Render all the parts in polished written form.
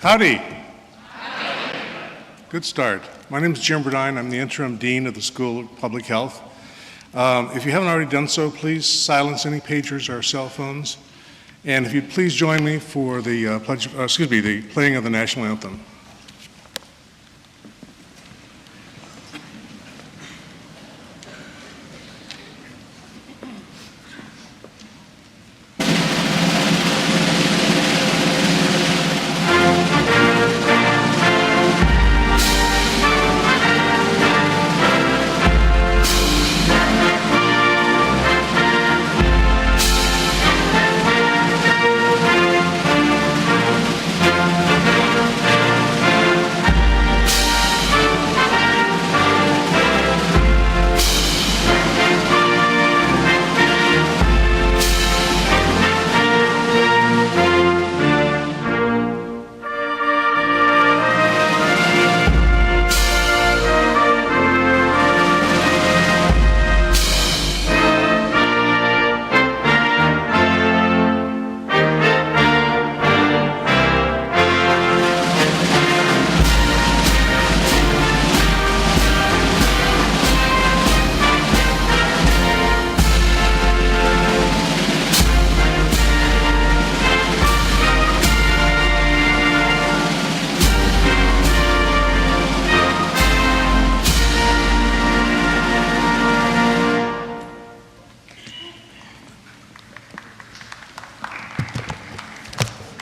Howdy. Good start. My name is Jim Burdine. I'm the interim dean of the School of Public Health. If you haven't already done so, please silence any pagers or cell phones. And if you'd please join me for the the playing of the national anthem.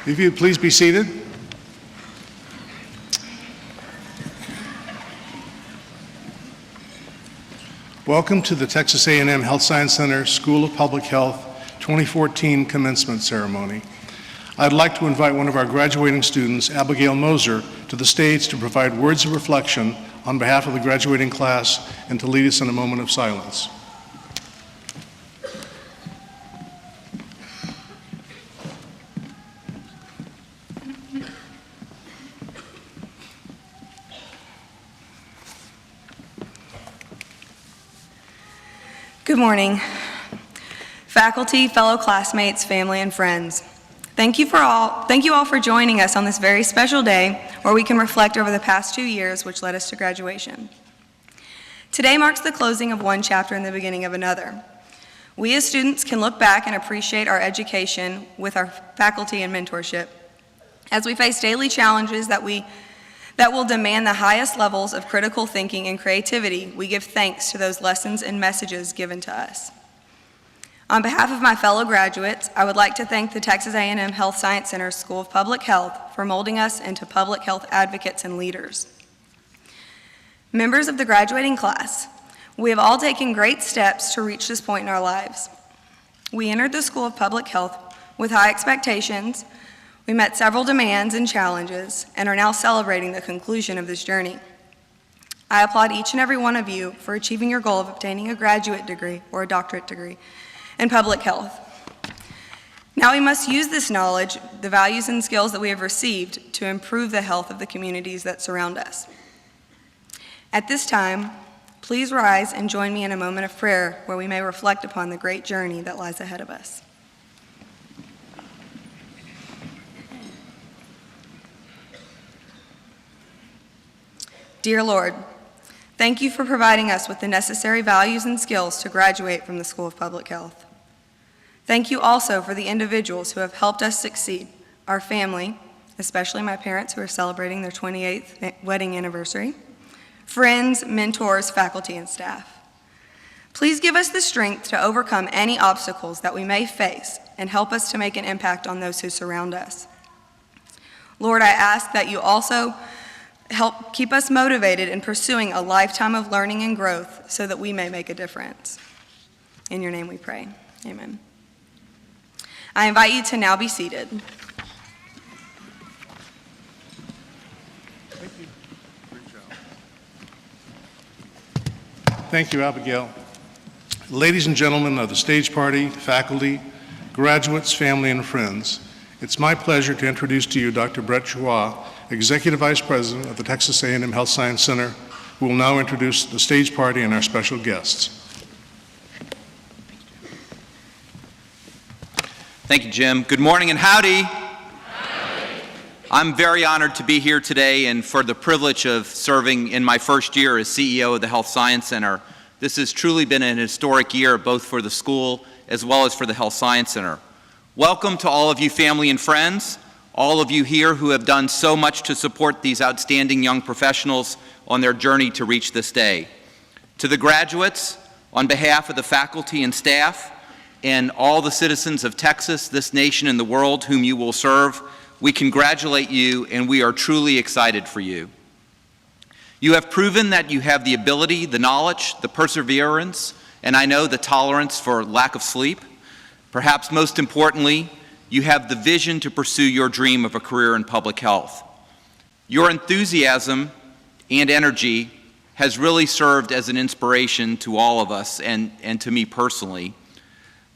If you'd please be seated. Welcome to the Texas A&M Health Science Center School of Public Health 2014 Commencement Ceremony. I'd like to invite one of our graduating students, Abigail Moser, to the stage to provide words of reflection on behalf of the graduating class and to lead us in a moment of silence. Good morning, faculty, fellow classmates, family, and friends. Thank you all for joining us on this very special day where we can reflect over the past 2 years which led us to graduation. Today marks the closing of one chapter and the beginning of another. We as students can look back and appreciate our education with our faculty and mentorship. As we face daily challenges that will demand the highest levels of critical thinking and creativity, we give thanks to those lessons and messages given to us. On behalf of my fellow graduates, I would like to thank the Texas A&M Health Science Center School of Public Health for molding us into public health advocates and leaders. Members of the graduating class, we have all taken great steps to reach this point in our lives. We entered the School of Public Health with high expectations. We met several demands and challenges and are now celebrating the conclusion of this journey. I applaud each and every one of you for achieving your goal of obtaining a graduate degree or a doctorate degree in public health. Now we must use this knowledge, the values and skills that we have received to improve the health of the communities that surround us. At this time, please rise and join me in a moment of prayer where we may reflect upon the great journey that lies ahead of us. Dear Lord, thank you for providing us with the necessary values and skills to graduate from the School of Public Health. Thank you also for the individuals who have helped us succeed, our family, especially my parents who are celebrating their 28th wedding anniversary, friends, mentors, faculty, and staff. Please give us the strength to overcome any obstacles that we may face and help us to make an impact on those who surround us. Lord, I ask that you also help keep us motivated in pursuing a lifetime of learning and growth so that we may make a difference. In your name we pray. Amen. I invite you to now be seated. Thank you. Great job. Thank you, Abigail. Ladies and gentlemen of the stage party, faculty, graduates, family, and friends, it's my pleasure to introduce to you Dr. Brett Chua, Executive Vice President of the Texas A&M Health Science Center, who will now introduce the stage party and our special guests. Thank you, Jim. Good morning and howdy. Howdy. I'm very honored to be here today and for the privilege of serving in my first year as CEO of the Health Science Center. This has truly been an historic year both for the school as well as for the Health Science Center. Welcome to all of you family and friends, all of you here who have done so much to support these outstanding young professionals on their journey to reach this day. To the graduates, on behalf of the faculty and staff and all the citizens of Texas, this nation, and the world whom you will serve, we congratulate you and we are truly excited for you. You have proven that you have the ability, the knowledge, the perseverance, and I know the tolerance for lack of sleep. Perhaps most importantly, you have the vision to pursue your dream of a career in public health. Your enthusiasm and energy has really served as an inspiration to all of us and to me personally.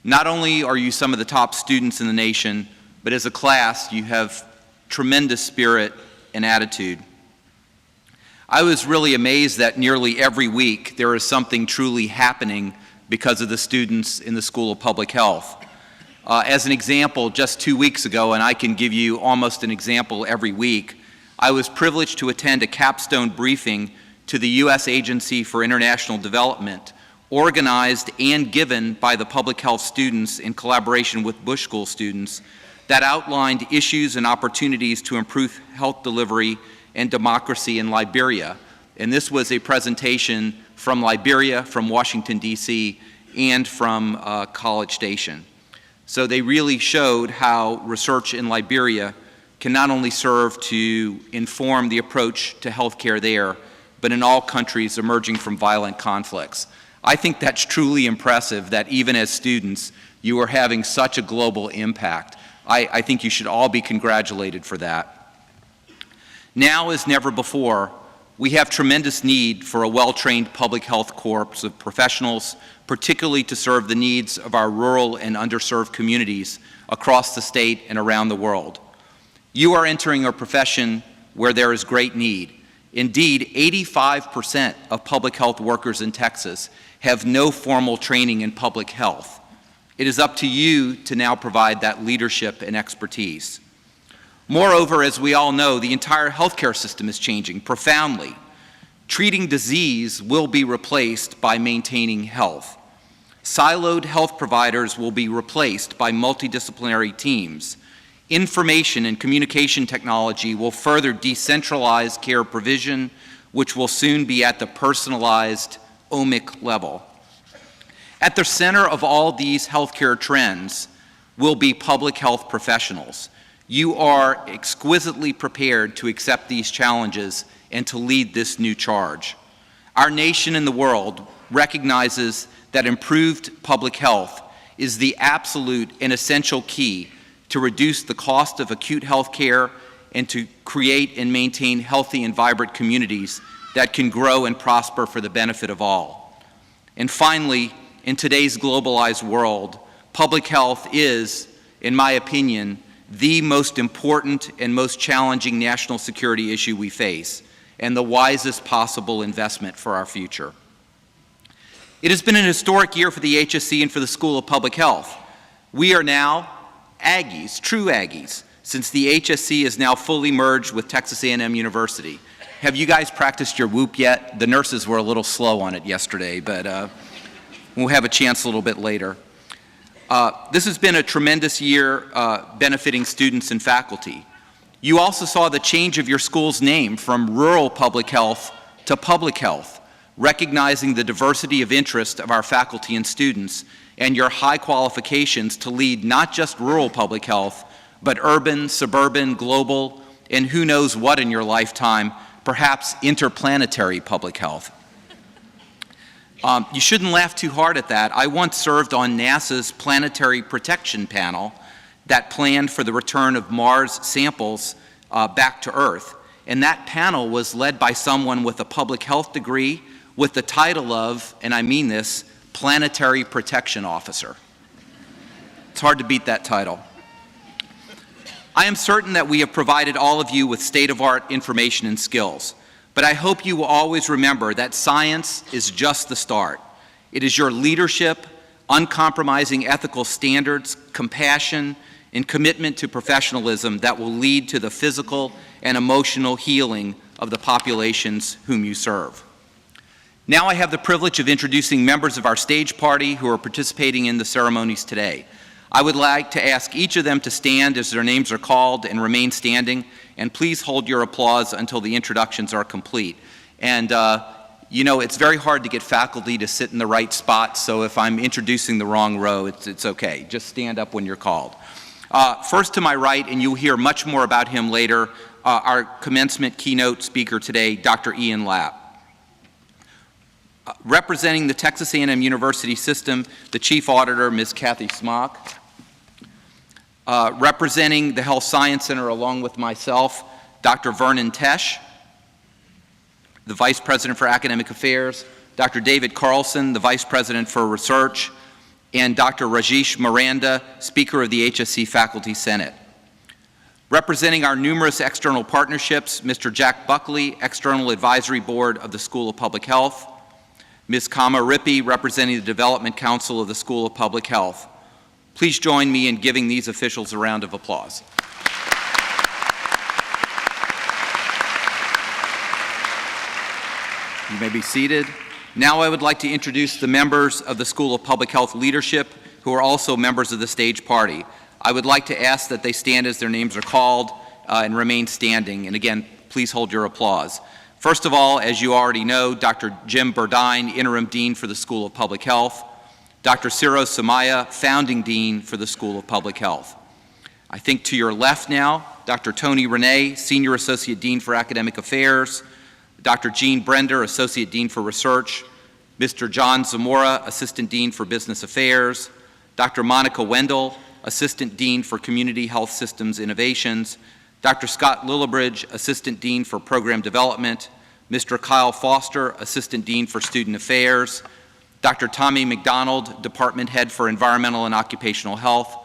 Not only are you some of the top students in the nation, but as a class, you have tremendous spirit and attitude. I was really amazed that nearly every week there is something truly happening because of the students in the School of Public Health. As an example, just 2 weeks ago, and I can give you almost an example every week, I was privileged to attend a capstone briefing to the U.S. Agency for International Development, organized and given by the public health students in collaboration with Bush School students, that outlined issues and opportunities to improve health delivery and democracy in Liberia. And this was a presentation from Liberia, from Washington, D.C., and from College Station. So they really showed how research in Liberia can not only serve to inform the approach to healthcare there, but in all countries emerging from violent conflicts. I think that's truly impressive that even as students, you are having such a global impact. I think you should all be congratulated for that. Now as never before, we have tremendous need for a well-trained public health corps of professionals, particularly to serve the needs of our rural and underserved communities across the state and around the world. You are entering a profession where there is great need. Indeed, 85% of public health workers in Texas have no formal training in public health. It is up to you to now provide that leadership and expertise. Moreover, as we all know, the entire healthcare system is changing profoundly. Treating disease will be replaced by maintaining health. Siloed health providers will be replaced by multidisciplinary teams. Information and communication technology will further decentralize care provision, which will soon be at the personalized omic level. At the center of all these healthcare trends will be public health professionals. You are exquisitely prepared to accept these challenges and to lead this new charge. Our nation and the world recognizes that improved public health is the absolute and essential key to reduce the cost of acute health care and to create and maintain healthy and vibrant communities that can grow and prosper for the benefit of all. And finally, in today's globalized world, public health is, in my opinion, the most important and most challenging national security issue we face, and the wisest possible investment for our future. It has been an historic year for the HSC and for the School of Public Health. We are now Aggies, true Aggies, since the HSC is now fully merged with Texas A&M University. Have you guys practiced your whoop yet? The nurses were a little slow on it yesterday, but we'll have a chance a little bit later. This has been a tremendous year benefiting students and faculty. You also saw the change of your school's name from rural public health to public health, recognizing the diversity of interest of our faculty and students and your high qualifications to lead not just rural public health, but urban, suburban, global, and who knows what in your lifetime, perhaps interplanetary public health. You shouldn't laugh too hard at that. I once served on NASA's Planetary Protection Panel that planned for the return of Mars samples back to Earth. And that panel was led by someone with a public health degree with the title of, and I mean this, Planetary Protection Officer. It's hard to beat that title. I am certain that we have provided all of you with state-of-the-art information and skills. But I hope you will always remember that science is just the start. It is your leadership, uncompromising ethical standards, compassion, and commitment to professionalism that will lead to the physical and emotional healing of the populations whom you serve. Now I have the privilege of introducing members of our stage party who are participating in the ceremonies today. I would like to ask each of them to stand as their names are called and remain standing, and please hold your applause until the introductions are complete. And you know, it's very hard to get faculty to sit in the right spot, so if I'm introducing the wrong row, it's okay. Just stand up when you're called. First to my right, and you'll hear much more about him later, our commencement keynote speaker today, Dr. Ian Lapp. Representing the Texas A&M University System, the Chief Auditor, Ms. Kathy Smock. Representing the Health Science Center along with myself, Dr. Vernon Tesh. The Vice President for Academic Affairs, Dr. David Carlson, the Vice President for Research, and Dr. Rajesh Miranda, Speaker of the HSC Faculty Senate. Representing our numerous external partnerships, Mr. Jack Buckley, External Advisory Board of the School of Public Health, Ms. Kama Rippey, representing the Development Council of the School of Public Health. Please join me in giving these officials a round of applause. You may be seated. Now I would like to introduce the members of the School of Public Health leadership who are also members of the stage party. I would like to ask that they stand as their names are called and remain standing. And again, please hold your applause. First of all, as you already know, Dr. Jim Burdine, Interim Dean for the School of Public Health. Dr. Ciro Samaya, Founding Dean for the School of Public Health. I think to your left now, Dr. Tony Renee, Senior Associate Dean for Academic Affairs. Dr. Gene Brender, Associate Dean for Research, Mr. John Zamora, Assistant Dean for Business Affairs, Dr. Monica Wendell, Assistant Dean for Community Health Systems Innovations, Dr. Scott Lillibridge, Assistant Dean for Program Development, Mr. Kyle Foster, Assistant Dean for Student Affairs, Dr. Tommy McDonald, Department Head for Environmental and Occupational Health,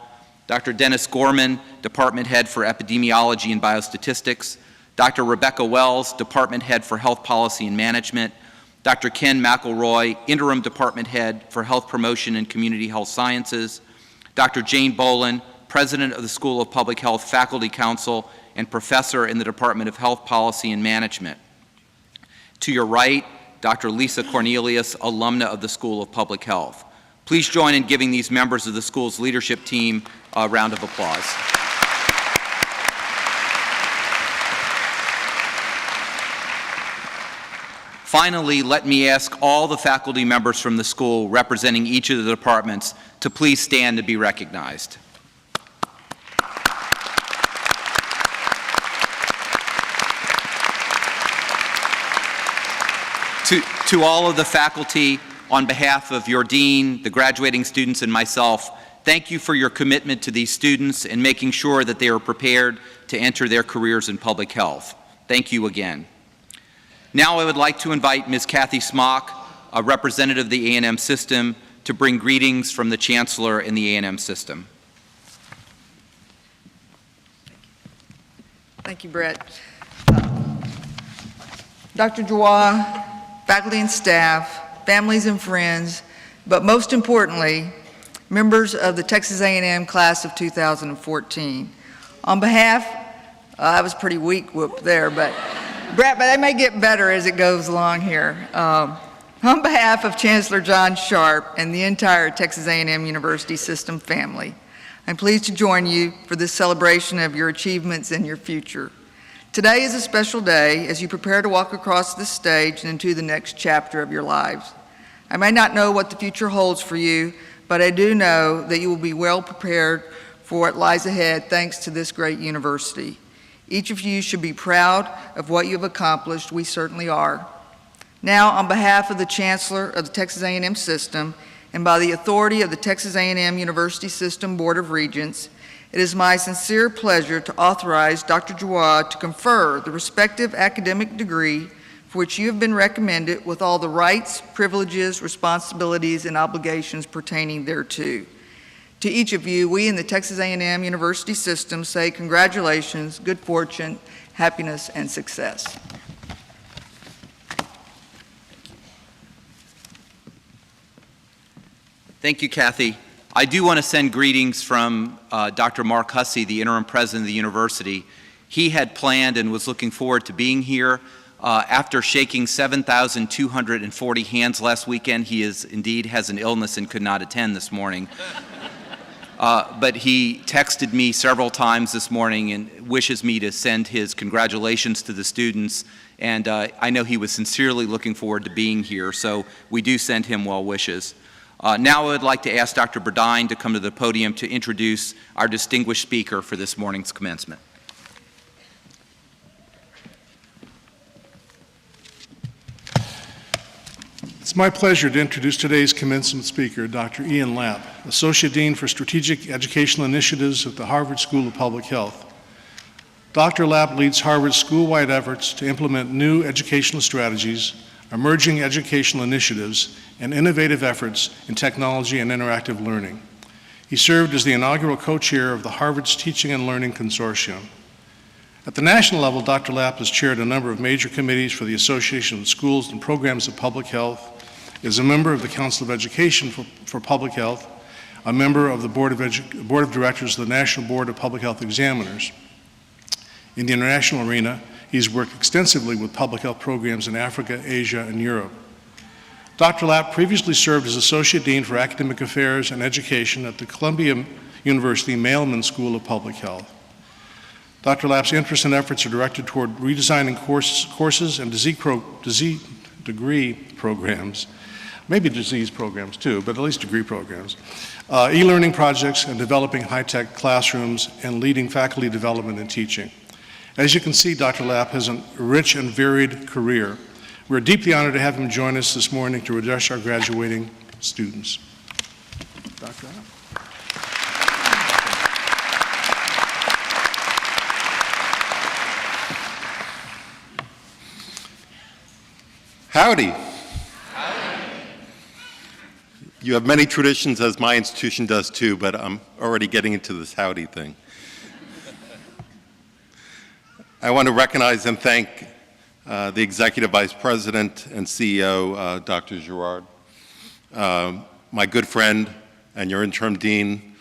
Dr. Dennis Gorman, Department Head for Epidemiology and Biostatistics, Dr. Rebecca Wells, Department Head for Health Policy and Management, Dr. Ken McElroy, Interim Department Head for Health Promotion and Community Health Sciences, Dr. Jane Boland, President of the School of Public Health Faculty Council and Professor in the Department of Health Policy and Management. To your right, Dr. Lisa Cornelius, alumna of the School of Public Health. Please join in giving these members of the school's leadership team a round of applause. Finally, let me ask all the faculty members from the school representing each of the departments to please stand to be recognized. To all of the faculty, on behalf of your dean, the graduating students, and myself, thank you for your commitment to these students and making sure that they are prepared to enter their careers in public health. Thank you again. Now I would like to invite Ms. Kathy Smock, a representative of the A&M system, to bring greetings from the Chancellor in the A&M system. Thank you, Brett. Dr. Joie, faculty and staff, families and friends, but most importantly, members of the Texas A&M class of 2014. On behalf, I was pretty weak whoop there, but Brett, but they may get better as it goes along here. On behalf of Chancellor John Sharp and the entire Texas A&M University System family, I'm pleased to join you for this celebration of your achievements and your future. Today is a special day as you prepare to walk across this stage and into the next chapter of your lives. I may not know what the future holds for you, but I do know that you will be well prepared for what lies ahead thanks to this great university. Each of you should be proud of what you have accomplished. We certainly are. Now, on behalf of the Chancellor of the Texas A&M System and by the authority of the Texas A&M University System Board of Regents, it is my sincere pleasure to authorize Dr. Joie to confer the respective academic degree for which you have been recommended with all the rights, privileges, responsibilities, and obligations pertaining thereto. To each of you, we in the Texas A&M University System say congratulations, good fortune, happiness, and success. Thank you, Kathy. I do want to send greetings from Dr. Mark Hussey, the interim president of the university. He had planned and was looking forward to being here. After shaking 7,240 hands last weekend, he indeed has an illness and could not attend this morning. But he texted me several times this morning and wishes me to send his congratulations to the students. And I know he was sincerely looking forward to being here, so we do send him well wishes. Now I would like to ask Dr. Burdine to come to the podium to introduce our distinguished speaker for this morning's commencement. It's my pleasure to introduce today's commencement speaker, Dr. Ian Lapp, Associate Dean for Strategic Educational Initiatives at the Harvard School of Public Health. Dr. Lapp leads Harvard's school-wide efforts to implement new educational strategies, emerging educational initiatives, and innovative efforts in technology and interactive learning. He served as the inaugural co-chair of the Harvard's Teaching and Learning Consortium. At the national level, Dr. Lapp has chaired a number of major committees for the Association of Schools and Programs of Public Health, is a member of the Council of Education for Public Health, a member of the Board of Directors of the National Board of Public Health Examiners. In the international arena, he's worked extensively with public health programs in Africa, Asia, and Europe. Dr. Lapp previously served as Associate Dean for Academic Affairs and Education at the Columbia University Mailman School of Public Health. Dr. Lapp's interests and efforts are directed toward redesigning courses and degree programs, maybe disease programs too, but at least degree programs, e-learning projects, and developing high-tech classrooms and leading faculty development and teaching. As you can see, Dr. Lapp has a rich and varied career. We're deeply honored to have him join us this morning to address our graduating students. Dr. Lapp. Howdy. You have many traditions, as my institution does too, but I'm already getting into this howdy thing. I want to recognize and thank the Executive Vice President and CEO, Dr. Girard, my good friend and your interim dean,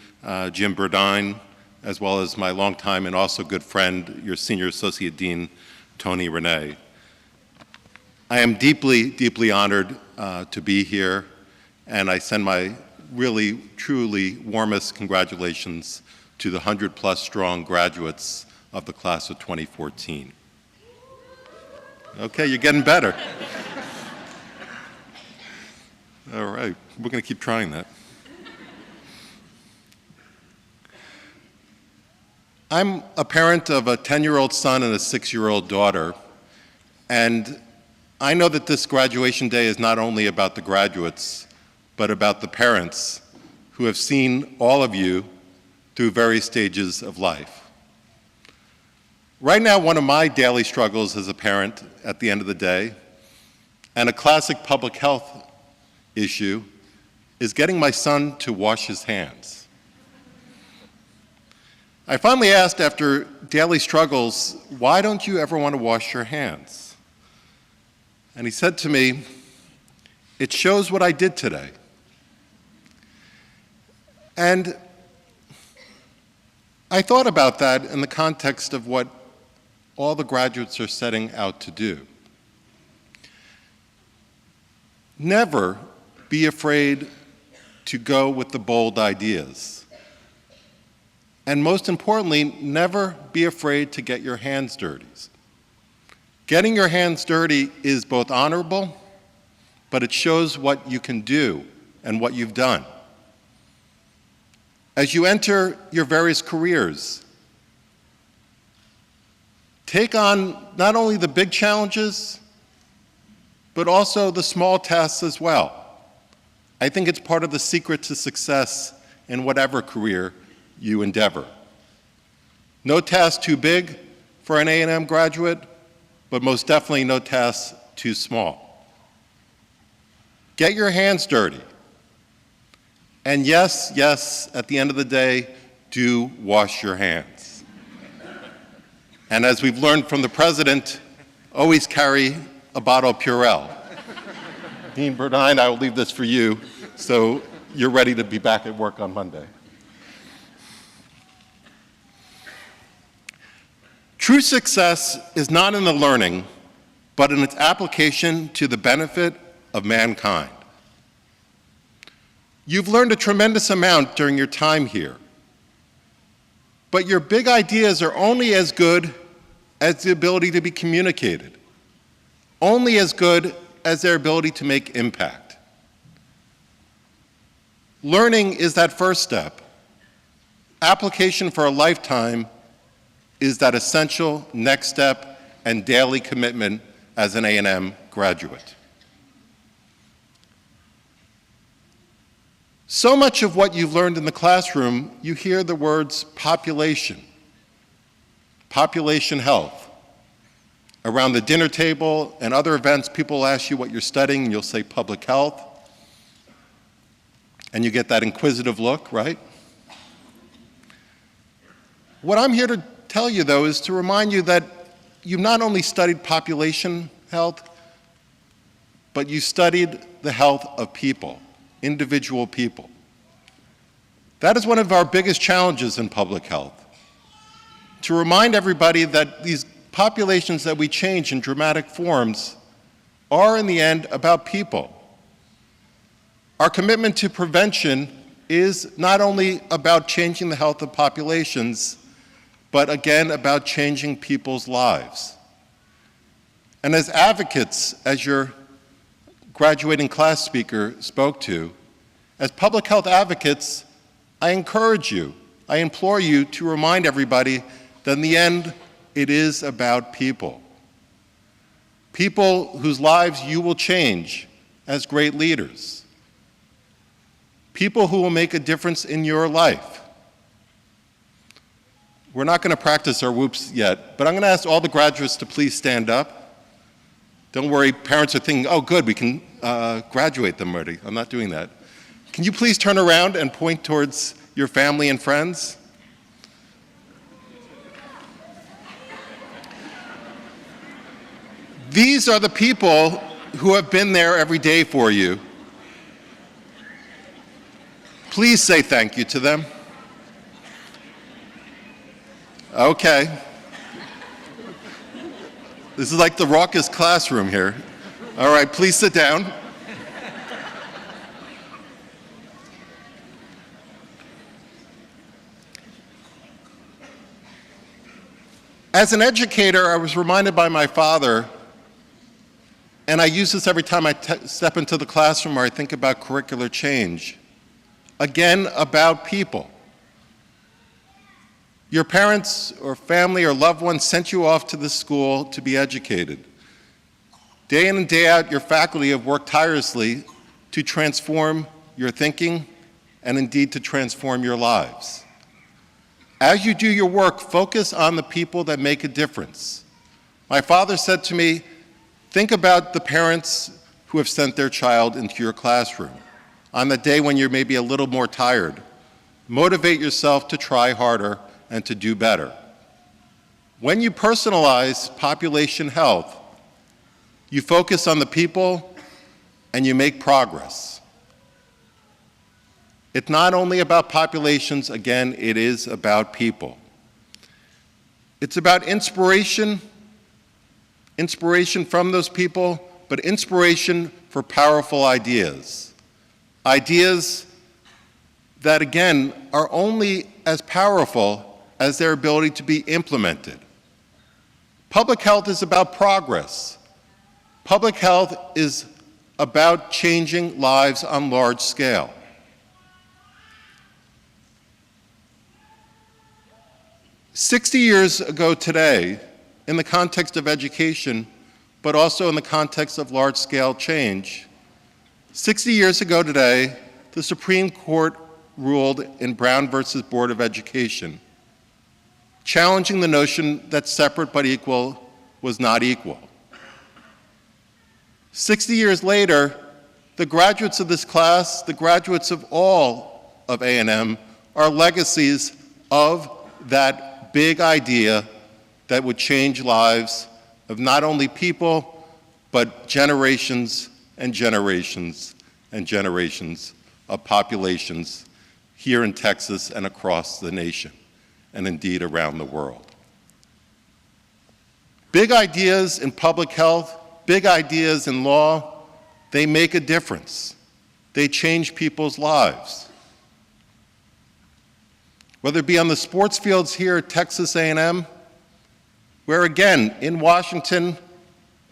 Jim Burdine, as well as my longtime and also good friend, your Senior Associate Dean, Tony Renee. I am deeply, deeply honored to be here, and I send my really, truly warmest congratulations to the 100+ strong graduates of the class of 2014. Okay, you're getting better. All right, we're going to keep trying that. I'm a parent of a 10-year-old son and a 6-year-old daughter, and I know that this graduation day is not only about the graduates, but about the parents who have seen all of you through various stages of life. Right now, one of my daily struggles as a parent at the end of the day, and a classic public health issue, is getting my son to wash his hands. I finally asked, after daily struggles, why don't you ever want to wash your hands? And he said to me, it shows what I did today. And I thought about that in the context of what all the graduates are setting out to do. Never be afraid to go with the bold ideas. And most importantly, never be afraid to get your hands dirty. Getting your hands dirty is both honorable, but it shows what you can do and what you've done. As you enter your various careers, take on not only the big challenges, but also the small tasks as well. I think it's part of the secret to success in whatever career you endeavor. No task too big for an A&M graduate, but most definitely no task too small. Get your hands dirty. And yes, at the end of the day, do wash your hands. And as we've learned from the president, always carry a bottle of Purell. Dean Burdine, I will leave this for you. So you're ready to be back at work on Monday. True success is not in the learning, but in its application to the benefit of mankind. You've learned a tremendous amount during your time here, but your big ideas are only as good as the ability to be communicated, only as good as their ability to make impact. Learning is that first step. Application for a lifetime is that essential next step and daily commitment as an A&M graduate. So much of what you've learned in the classroom, you hear the words population, population health. Around the dinner table and other events, people ask you what you're studying, and you'll say public health. And you get that inquisitive look, right? What I'm here to tell you, though, is to remind you that you've not only studied population health, but you studied the health of people, individual people. That is one of our biggest challenges in public health. To remind everybody that these populations that we change in dramatic forms are, in the end, about people. Our commitment to prevention is not only about changing the health of populations, but again, about changing people's lives. And as advocates, as your graduating class speaker spoke to, as public health advocates, I encourage you, I implore you to remind everybody that in the end, it is about people. People whose lives you will change as great leaders. People who will make a difference in your life. We're not going to practice our whoops yet, but I'm going to ask all the graduates to please stand up. Don't worry, parents are thinking, oh good, we can graduate them already. I'm not doing that. Can you please turn around and point towards your family and friends? These are the people who have been there every day for you. Please say thank you to them. Okay. This is like the raucous classroom here. All right, please sit down. As an educator, I was reminded by my father, and I use this every time I step into the classroom or I think about curricular change, again, about people. Your parents or family or loved ones sent you off to the school to be educated. Day in and day out, your faculty have worked tirelessly to transform your thinking and indeed to transform your lives. As you do your work, focus on the people that make a difference. My father said to me, think about the parents who have sent their child into your classroom. On the day when you're maybe a little more tired, motivate yourself to try harder and to do better. When you personalize population health, you focus on the people and you make progress. It's not only about populations, again, it is about people. It's about inspiration from those people, but inspiration for powerful ideas. Ideas that, again, are only as powerful as their ability to be implemented. Public health is about progress. Public health is about changing lives on large scale. "60 years ago today, in the context of education, but also in the context of large-scale change, 60 years ago today, the Supreme Court ruled in Brown versus Board of Education, challenging the notion that separate but equal was not equal. 60 years later, the graduates of this class, the graduates of all of A&M, are legacies of that big idea that would change lives of not only people, but generations and generations and generations of populations here in Texas and across the nation, and indeed around the world. Big ideas in public health, big ideas in law, they make a difference. They change people's lives. Whether it be on the sports fields here at Texas A&M, where again, in Washington,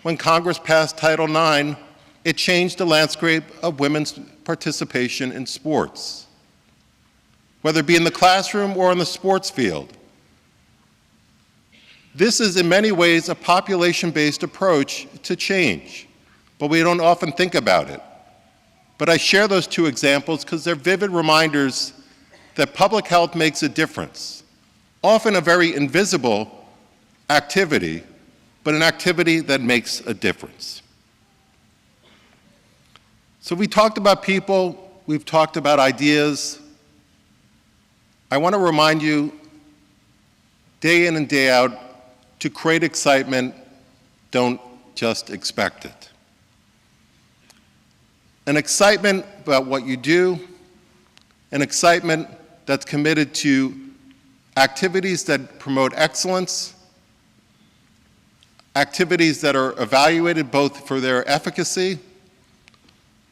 when Congress passed Title IX, it changed the landscape of women's participation in sports. Whether it be in the classroom or on the sports field. This is in many ways a population-based approach to change, but we don't often think about it. But I share those two examples because they're vivid reminders that public health makes a difference, often a very invisible activity, but an activity that makes a difference. So we talked about people, we've talked about ideas. I want to remind you, day in and day out, to create excitement, don't just expect it. An excitement about what you do, an excitement that's committed to activities that promote excellence, activities that are evaluated both for their efficacy,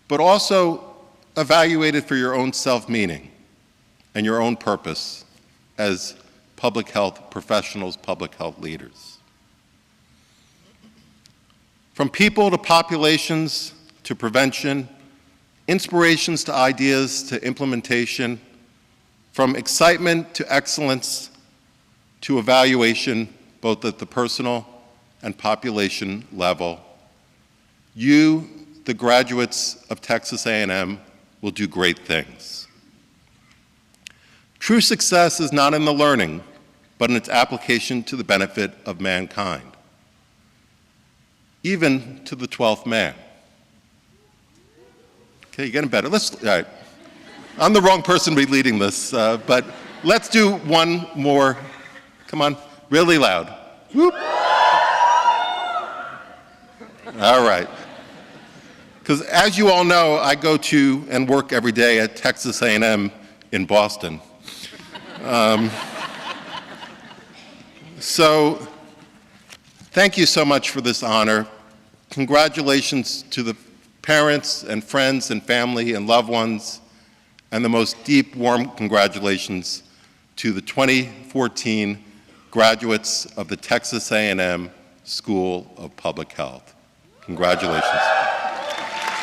but also evaluated for your own self-meaning and your own purpose as public health professionals, public health leaders. From people to populations to prevention, inspirations to ideas to implementation, from excitement to excellence to evaluation, both at the personal and population level, you, the graduates of Texas A&M, will do great things. True success is not in the learning, but in its application to the benefit of mankind, even to the 12th man. Okay, you're getting better. All right. I'm the wrong person to be leading this, but let's do one more. Come on, really loud. Whoop. All right. Because as you all know, I go to and work every day at Texas A&M in Boston. So thank you so much for this honor. Congratulations to the parents and friends and family and loved ones, and the most deep, warm congratulations to the 2014 graduates of the Texas A&M School of Public Health. Congratulations.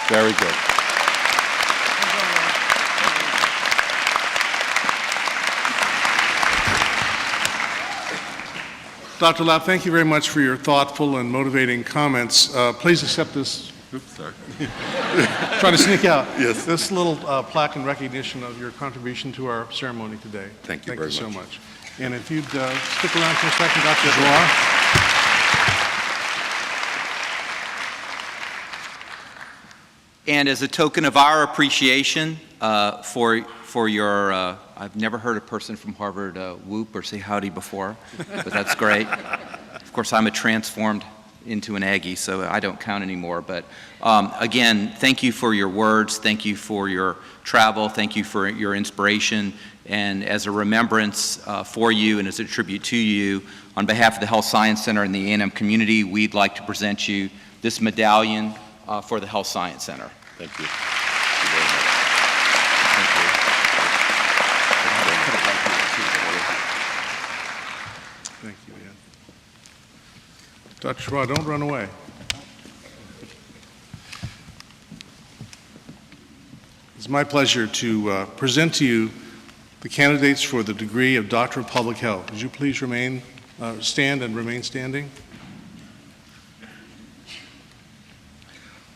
Very good. Dr. Lau, thank you very much for your thoughtful and motivating comments. Please accept this. Oops, sorry. Trying to sneak out. Yes. This little plaque in recognition of your contribution to our ceremony today. Thank you very much. Thank you so much. And if you'd stick around for a second, Dr. Joie. And as a token of our appreciation for your, I've never heard a person from Harvard whoop or say howdy before, but that's great. Of course, I'm a transformed into an Aggie, so I don't count anymore. But again, thank you for your words, thank you for your travel, thank you for your inspiration, and as a remembrance for you and as a tribute to you, on behalf of the Health Science Center and the A&M community, we'd like to present you this medallion for the Health Science Center. Thank you. Thank you, Ian. Dr. Schwa, don't run away. It's my pleasure to present to you the candidates for the degree of Doctor of Public Health. Would you please stand and remain standing?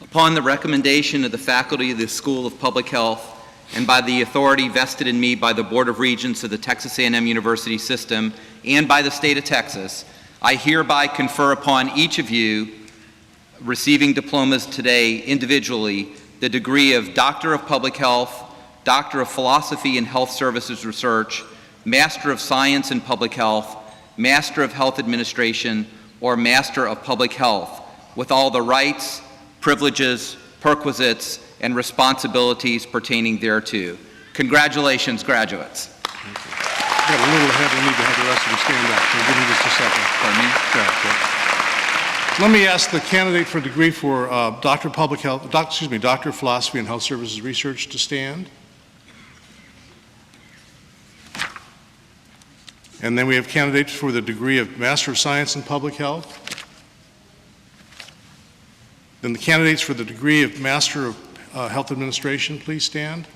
Upon the recommendation of the faculty of the School of Public Health and by the authority vested in me by the Board of Regents of the Texas A&M University System and by the state of Texas, I hereby confer upon each of you receiving diplomas today individually the degree of Doctor of Public Health, Doctor of Philosophy and Health Services Research, Master of Science in Public Health, Master of Health Administration, or Master of Public Health, with all the rights, privileges, perquisites, and responsibilities pertaining thereto. Congratulations, graduates. Got a little ahead. We need to have the rest of them stand up. So give me just a second. Pardon me? So let me ask the candidate for degree for Doctor of Philosophy and Health Services Research to stand. And then we have candidates for the degree of Master of Science in Public Health. Then the candidates for the degree of Master of Health Administration, please stand.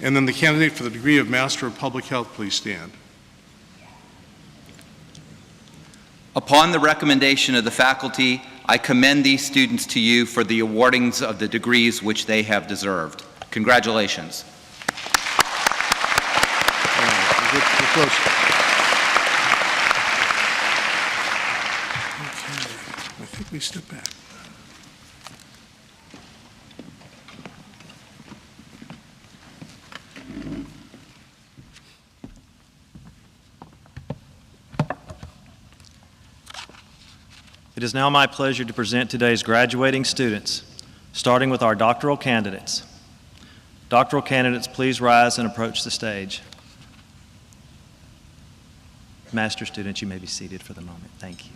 And then the candidate for the degree of Master of Public Health, please stand. Upon the recommendation of the faculty, I commend these students to you for the awardings of the degrees which they have deserved. Congratulations. We're close. Okay, I think we step back. It is now my pleasure to present today's graduating students, starting with our doctoral candidates. Doctoral candidates, please rise and approach the stage. Master students, you may be seated for the moment. Thank you.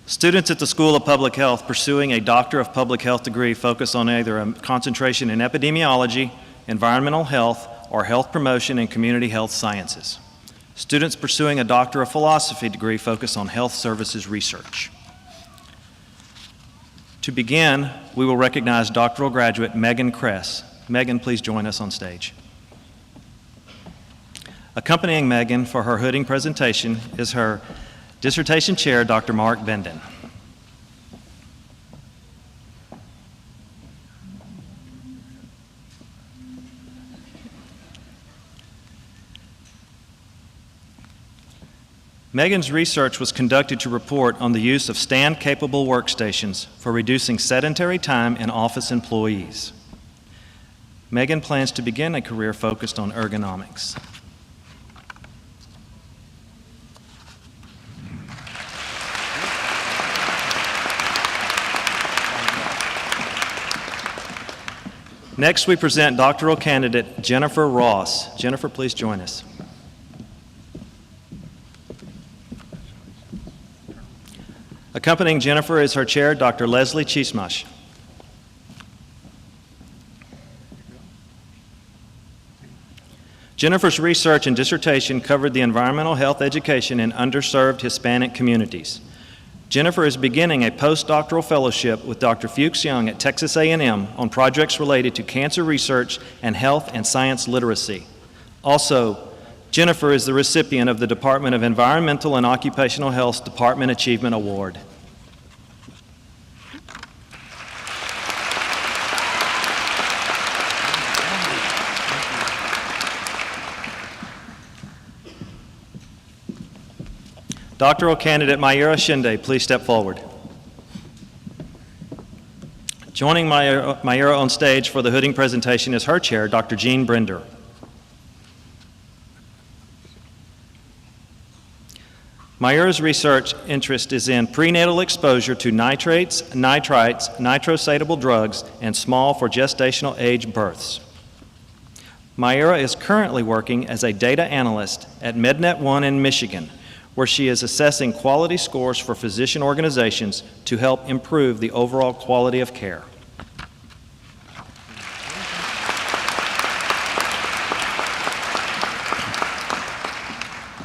Students at the School of Public Health pursuing a Doctor of Public Health degree focus on either a concentration in epidemiology, environmental health, or health promotion and community health sciences. Students pursuing a Doctor of Philosophy degree focus on health services research. To begin, we will recognize doctoral graduate Megan Kress. Megan, please join us on stage. Accompanying Megan for her hooding presentation is her dissertation chair, Dr. Mark Venden. Megan's research was conducted to report on the use of stand-capable workstations for reducing sedentary time in office employees. Megan plans to begin a career focused on ergonomics. Next, we present doctoral candidate Jennifer Ross. Jennifer, please join us. Accompanying Jennifer is her chair, Dr. Leslie Chismash. Jennifer's research and dissertation covered the environmental health education in underserved Hispanic communities. Jennifer is beginning a postdoctoral fellowship with Dr. Fuchs Young at Texas A&M on projects related to cancer research and health and science literacy. Also, Jennifer is the recipient of the Department of Environmental and Occupational Health's Department Achievement Award. Doctoral candidate Mayura Shinde, please step forward. Joining Mayura on stage for the hooding presentation is her chair, Dr. Jean Brender. Mayura's research interest is in prenatal exposure to nitrates, nitrites, nitrosatable drugs, and small for gestational age births. Mayura is currently working as a data analyst at MedNet One in Michigan, where she is assessing quality scores for physician organizations to help improve the overall quality of care.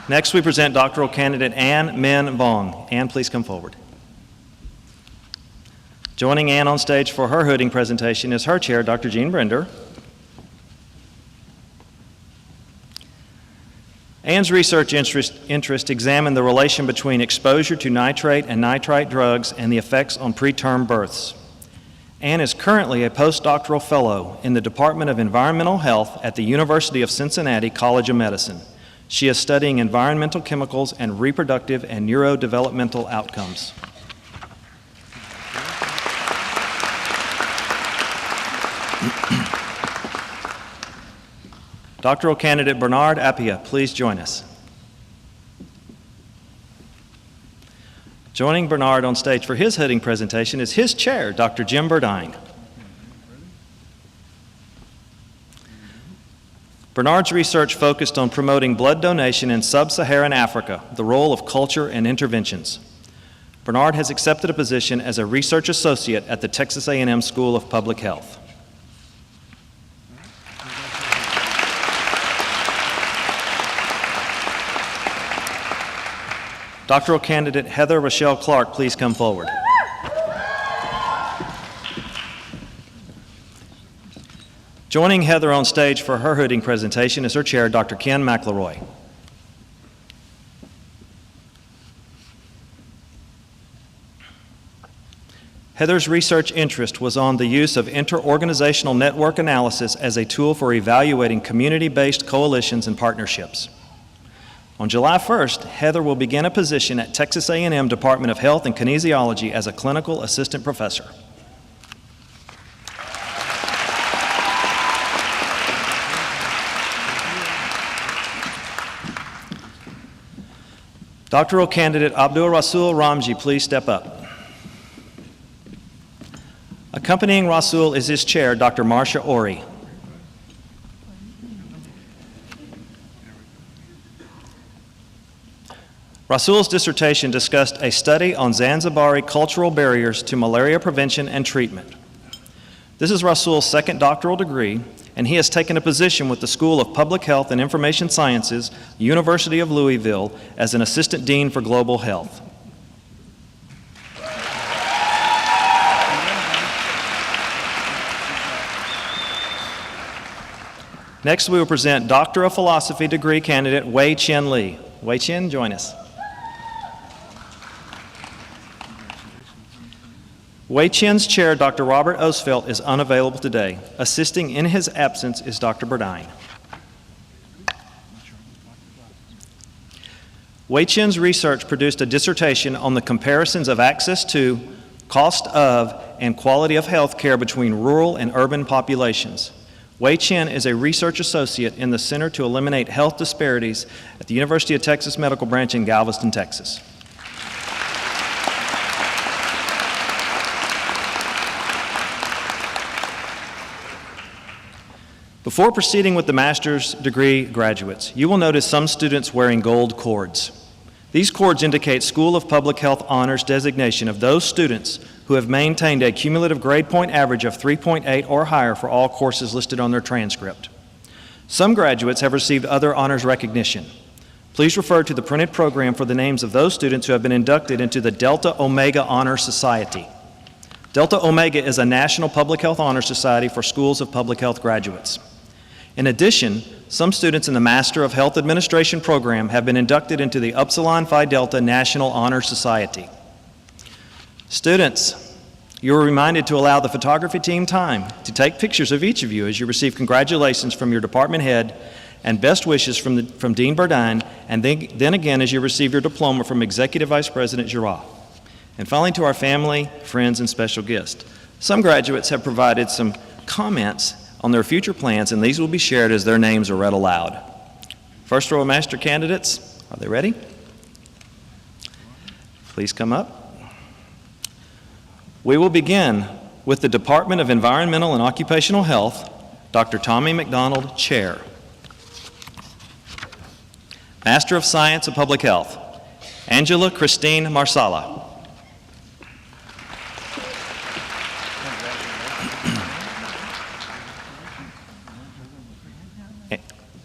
Next, we present doctoral candidate Ann Min Vong. Ann, please come forward. Joining Ann on stage for her hooding presentation is her chair, Dr. Jean Brender. Ann's research interest examined the relation between exposure to nitrate and nitrite drugs and the effects on preterm births. Ann is currently a postdoctoral fellow in the Department of Environmental Health at the University of Cincinnati College of Medicine. She is studying environmental chemicals and reproductive and neurodevelopmental outcomes. Doctoral candidate Bernard Appia, please join us. Joining Bernard on stage for his hooding presentation is his chair, Dr. Jim Burdine. Bernard's research focused on promoting blood donation in sub-Saharan Africa, the role of culture and interventions. Bernard has accepted a position as a research associate at the Texas A&M School of Public Health. Doctoral candidate Heather Rochelle Clark, please come forward. Joining Heather on stage for her hooding presentation is her chair, Dr. Ken McElroy. Heather's research interest was on the use of interorganizational network analysis as a tool for evaluating community-based coalitions and partnerships. On July 1st, Heather will begin a position at Texas A&M Department of Health and Kinesiology as a clinical assistant professor. Doctoral candidate Abdul Rasul Ramji, please step up. Accompanying Rasul is his chair, Dr. Marcia Ori. Rasul's dissertation discussed a study on Zanzibari cultural barriers to malaria prevention and treatment. This is Rasul's second doctoral degree, and he has taken a position with the School of Public Health and Information Sciences, University of Louisville, as an assistant dean for global health. Next, we will present Doctor of Philosophy degree candidate Wei Chen Lee. Wei Chen, join us. Wei Chen's chair, Dr. Robert Osfelt, is unavailable today. Assisting in his absence is Dr. Burdine. Wei Chen's research produced a dissertation on the comparisons of access to, cost of, and quality of health care between rural and urban populations. Wei Chen is a research associate in the Center to Eliminate Health Disparities at the University of Texas Medical Branch in Galveston, Texas. Before proceeding with the master's degree graduates, you will notice some students wearing gold cords. These cords indicate School of Public Health Honors designation of those students who have maintained a cumulative grade point average of 3.8 or higher for all courses listed on their transcript. Some graduates have received other honors recognition. Please refer to the printed program for the names of those students who have been inducted into the Delta Omega Honor Society. Delta Omega is a national public health honor society for schools of public health graduates. In addition, some students in the Master of Health Administration program have been inducted into the Upsilon Phi Delta National Honor Society. Students, you are reminded to allow the photography team time to take pictures of each of you as you receive congratulations from your department head and best wishes from Dean Burdine, and then again as you receive your diploma from Executive Vice President Giroir. And finally, to our family, friends, and special guests. Some graduates have provided some comments on their future plans, and these will be shared as their names are read aloud. First row of master candidates, are they ready? Please come up. We will begin with the Department of Environmental and Occupational Health, Dr. Tommy McDonald, Chair. Master of Science of Public Health, Angela Christine Marsala.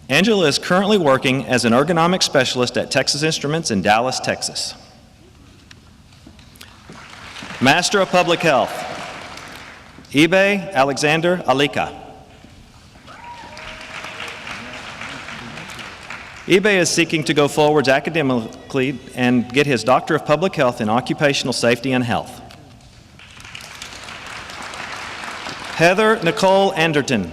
Angela is currently working as an ergonomic specialist at Texas Instruments in Dallas, Texas. Master of Public Health, Ibe Alexander Alika. Ibe is seeking to go forwards academically and get his Doctor of Public Health in Occupational Safety and Health. Heather Nicole Anderton.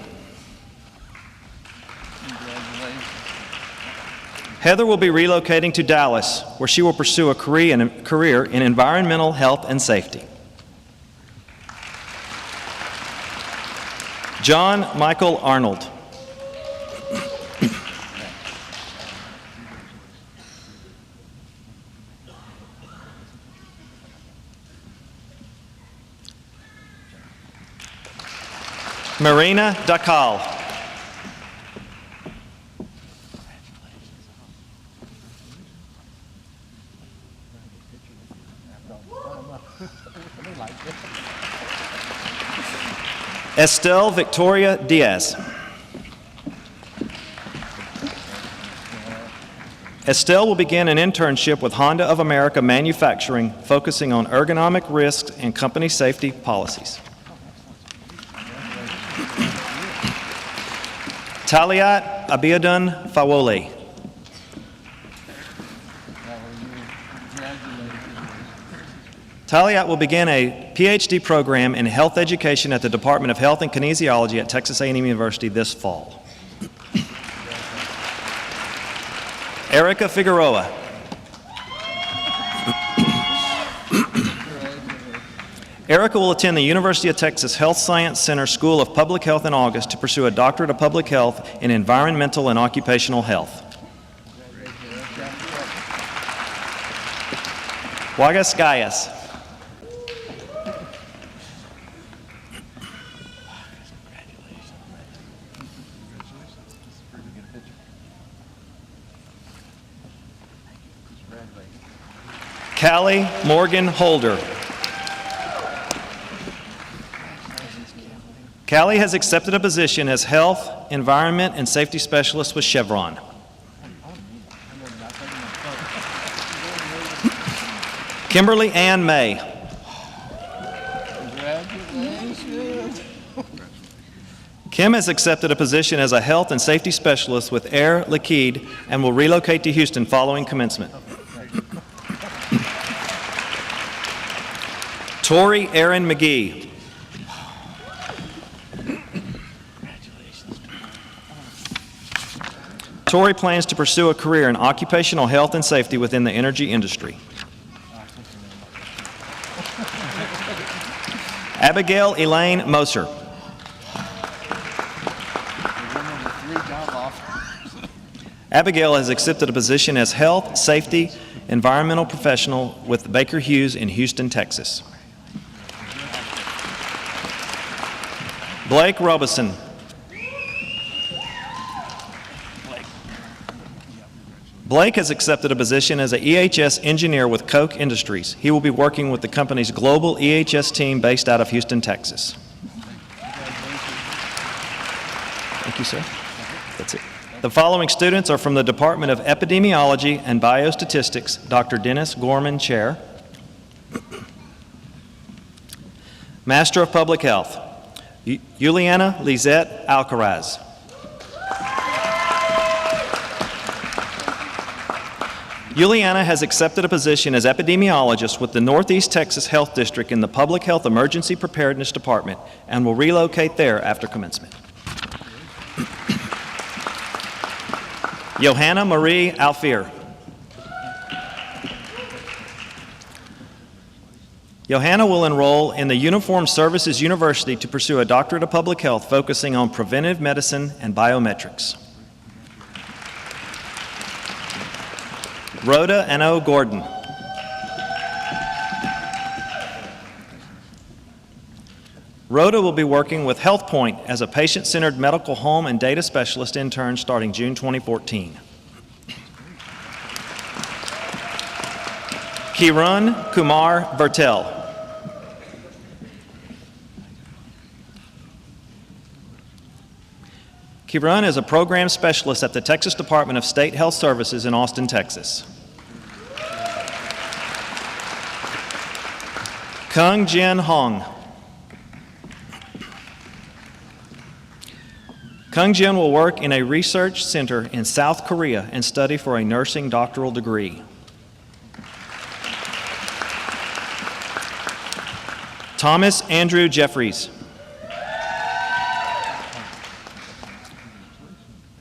Heather will be relocating to Dallas, where she will pursue a career in environmental health and safety. John Michael Arnold. Marina Dakal. Estelle Victoria Diaz. Estelle will begin an internship with Honda of America Manufacturing, focusing on ergonomic risks and company safety policies. Taliat Abiodun Fawole. Taliat will begin a PhD program in health education at the Department of Health and Kinesiology at Texas A&M University this fall. Erica Figueroa. Erica will attend the University of Texas Health Science Center School of Public Health in August to pursue a doctorate of public health in environmental and occupational health. Wagas Gaius. Callie Morgan Holder. Callie has accepted a position as Health, Environment, and Safety Specialist with Chevron. Kimberly Ann May. Kim has accepted a position as a Health and Safety Specialist with Air Liquide and will relocate to Houston following commencement. Tori Erin McGee. Tori plans to pursue a career in occupational health and safety within the energy industry. Abigail Elaine Moser. Abigail has accepted a position as Health, Safety, Environmental Professional with Baker Hughes in Houston, Texas. Blake Robeson. Blake has accepted a position as an EHS engineer with Koch Industries. He will be working with the company's global EHS team based out of Houston, Texas. Thank you, sir. That's it. The following students are from the Department of Epidemiology and Biostatistics, Dr. Dennis Gorman, Chair. Master of Public Health, Juliana Lizette Alcaraz. Juliana has accepted a position as epidemiologist with the Northeast Texas Health District in the Public Health Emergency Preparedness Department and will relocate there after commencement. Johanna Marie Alfier. Johanna will enroll in the Uniformed Services University to pursue a doctorate of public health focusing on preventive medicine and biometrics. Rhoda N.O. Gordon. Rhoda will be working with HealthPoint as a patient-centered medical home and data specialist intern starting June 2014. Kirun Kumar Vertel. Kirun is a program specialist at the Texas Department of State Health Services in Austin, Texas. Kung Jin Hong. Kung Jin will work in a research center in South Korea and study for a nursing doctoral degree. Thomas Andrew Jeffries.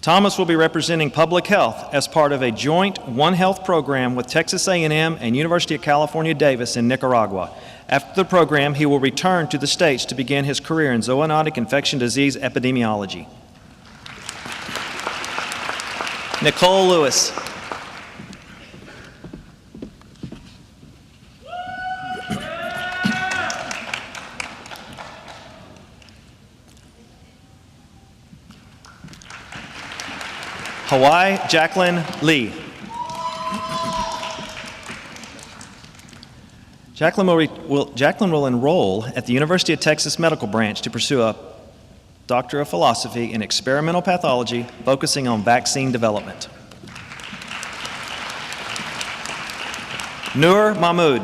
Thomas will be representing public health as part of a joint One Health program with Texas A&M and University of California, Davis in Nicaragua. After the program, he will return to the States to begin his career in zoonotic infection disease epidemiology. Nicole Lewis. Hawaii Jacqueline Lee. Jacqueline will enroll at the University of Texas Medical Branch to pursue a Doctor of Philosophy in Experimental Pathology, focusing on vaccine development. Noor Mahmood.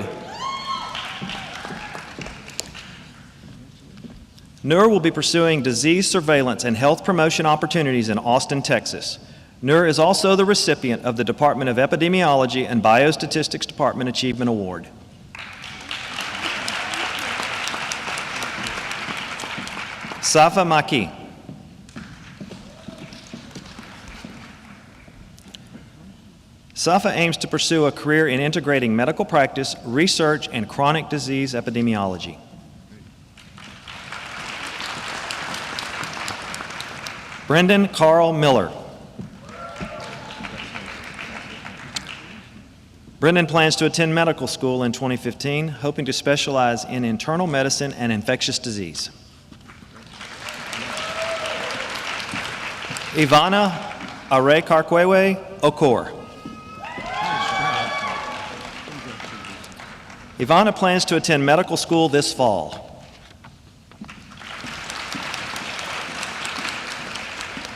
Noor will be pursuing disease surveillance and health promotion opportunities in Austin, Texas. Noor is also the recipient of the Department of Epidemiology and Biostatistics Department Achievement Award. Safa Maki. Safa aims to pursue a career in integrating medical practice, research, and chronic disease epidemiology. Brendan Carl Miller. Brendan plans to attend medical school in 2015, hoping to specialize in internal medicine and infectious disease. Ivana Arekarkwewe Okor. Ivana plans to attend medical school this fall.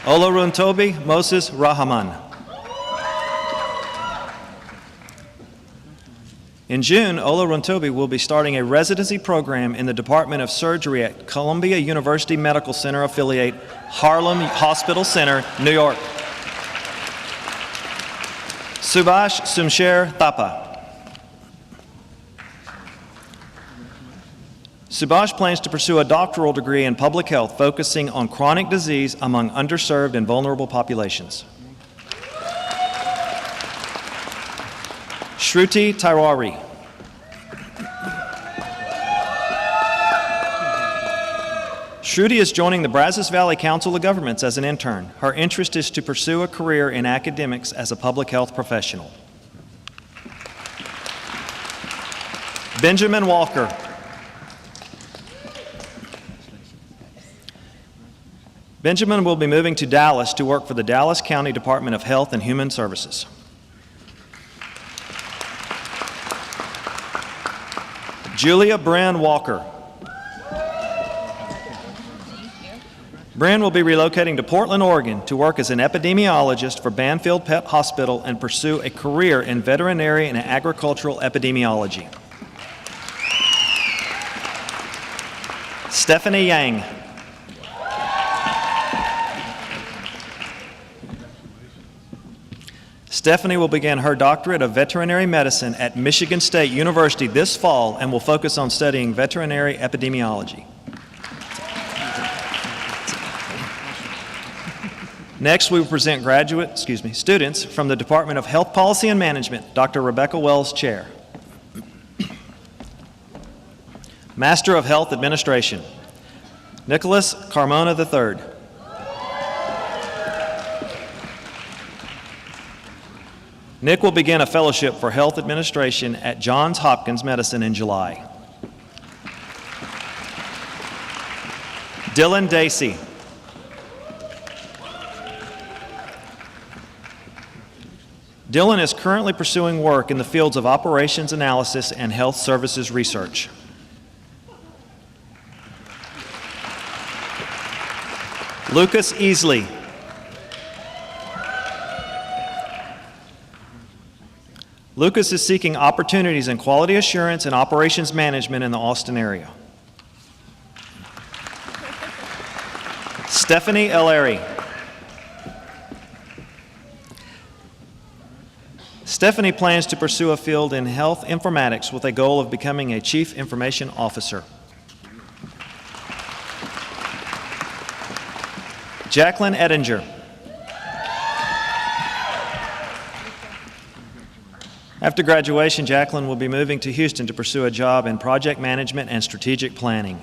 Oloruntobi Moses Rahman. In June, Oloruntobi will be starting a residency program in the Department of Surgery at Columbia University Medical Center affiliate Harlem Hospital Center, New York. Subhash Sumsher Thapa. Subhash plans to pursue a doctoral degree in public health focusing on chronic disease among underserved and vulnerable populations. Shruti Tiwari. Shruti is joining the Brazos Valley Council of Governments as an intern. Her interest is to pursue a career in academics as a public health professional. Benjamin Walker. Benjamin will be moving to Dallas to work for the Dallas County Department of Health and Human Services. Julia Bren Walker. Bren will be relocating to Portland, Oregon to work as an epidemiologist for Banfield Pet Hospital and pursue a career in veterinary and agricultural epidemiology. Stephanie Yang. Stephanie will begin her doctorate of veterinary medicine at Michigan State University this fall and will focus on studying veterinary epidemiology. Next, we will present students from the Department of Health Policy and Management, Dr. Rebecca Wells Chair. Master of Health Administration, Nicholas Carmona III. Nick will begin a fellowship for health administration at Johns Hopkins Medicine in July. Dylan Dacey. Dylan is currently pursuing work in the fields of operations analysis and health services research. Lucas Easley. Lucas is seeking opportunities in quality assurance and operations management in the Austin area. Stephanie Ellery. Stephanie plans to pursue a field in health informatics with a goal of becoming a chief information officer. Jacqueline Ettinger. After graduation, Jacqueline will be moving to Houston to pursue a job in project management and strategic planning.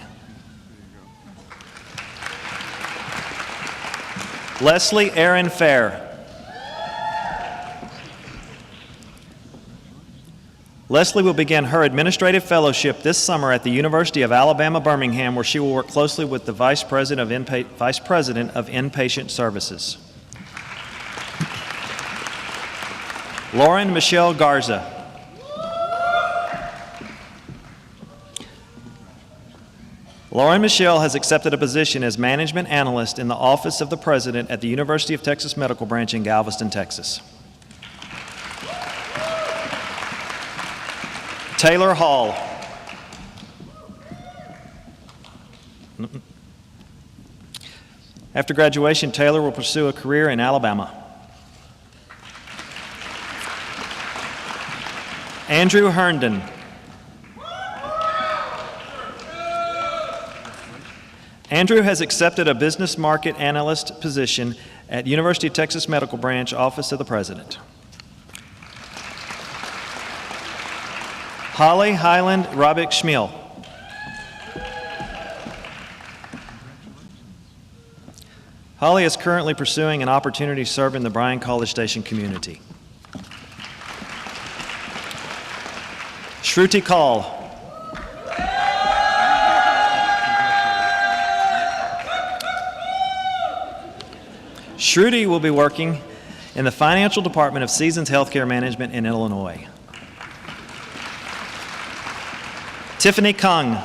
Leslie Aaron Fair. Leslie will begin her administrative fellowship this summer at the University of Alabama, Birmingham, where she will work closely with the Vice President of Inpatient Services. Lauren Michelle Garza. Lauren Michelle has accepted a position as management analyst in the Office of the President at the University of Texas Medical Branch in Galveston, Texas. Taylor Hall. After graduation, Taylor will pursue a career in Alabama. Andrew Herndon. Andrew has accepted a business market analyst position at University of Texas Medical Branch, Office of the President. Holly Highland Robick Schmiel. Holly is currently pursuing an opportunity to serve in the Bryan College Station community. Shruti Kaul. Shruti will be working in the financial department of Seasons Healthcare Management in Illinois. Tiffany Kung.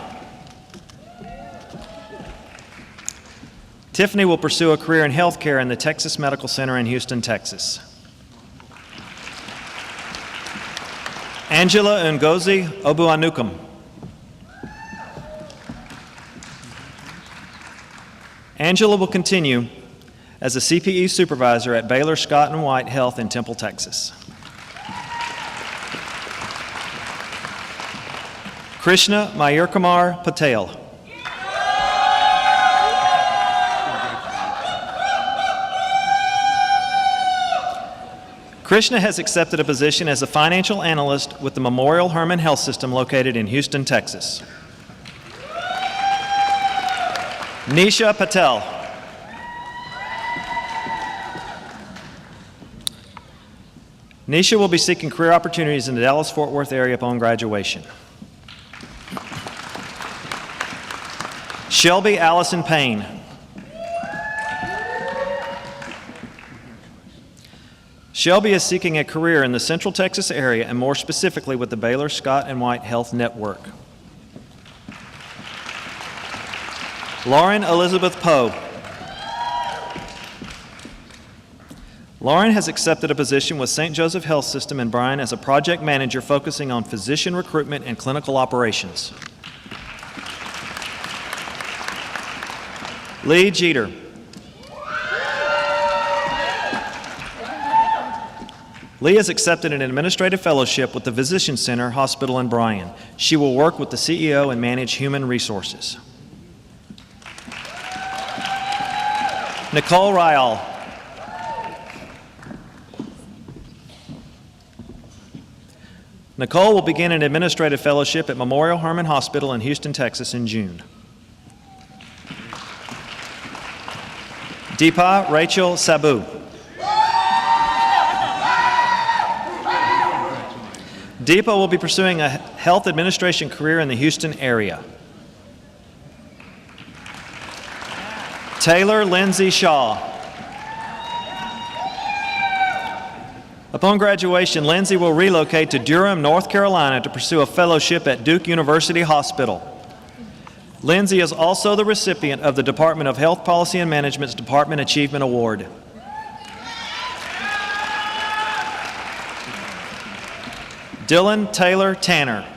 Tiffany will pursue a career in healthcare in the Texas Medical Center in Houston, Texas. Angela Ngozi Obuanukum. Angela will continue as a CPE supervisor at Baylor Scott & White Health in Temple, Texas. Krishna Mayurkumar Patel. Krishna has accepted a position as a financial analyst with the Memorial Hermann Health System located in Houston, Texas. Nisha Patel. Nisha will be seeking career opportunities in the Dallas-Fort Worth area upon graduation. Shelby Allison Payne. Shelby is seeking a career in the Central Texas area and more specifically with the Baylor Scott & White Health Network. Lauren Elizabeth Poe. Lauren has accepted a position with St. Joseph Health System in Bryan as a project manager focusing on physician recruitment and clinical operations. Lee Jeter. Lee has accepted an administrative fellowship with the Physician Center Hospital in Bryan. She will work with the CEO and manage human resources. Nicole Ryall. Nicole will begin an administrative fellowship at Memorial Hermann Hospital in Houston, Texas in June. Deepa Rachel Sabu. Deepa will be pursuing a health administration career in the Houston area. Taylor Lindsay Shaw. Upon graduation, Lindsay will relocate to Durham, North Carolina to pursue a fellowship at Duke University Hospital. Lindsay is also the recipient of the Department of Health Policy and Management's Department Achievement Award. Dylan Taylor Tanner.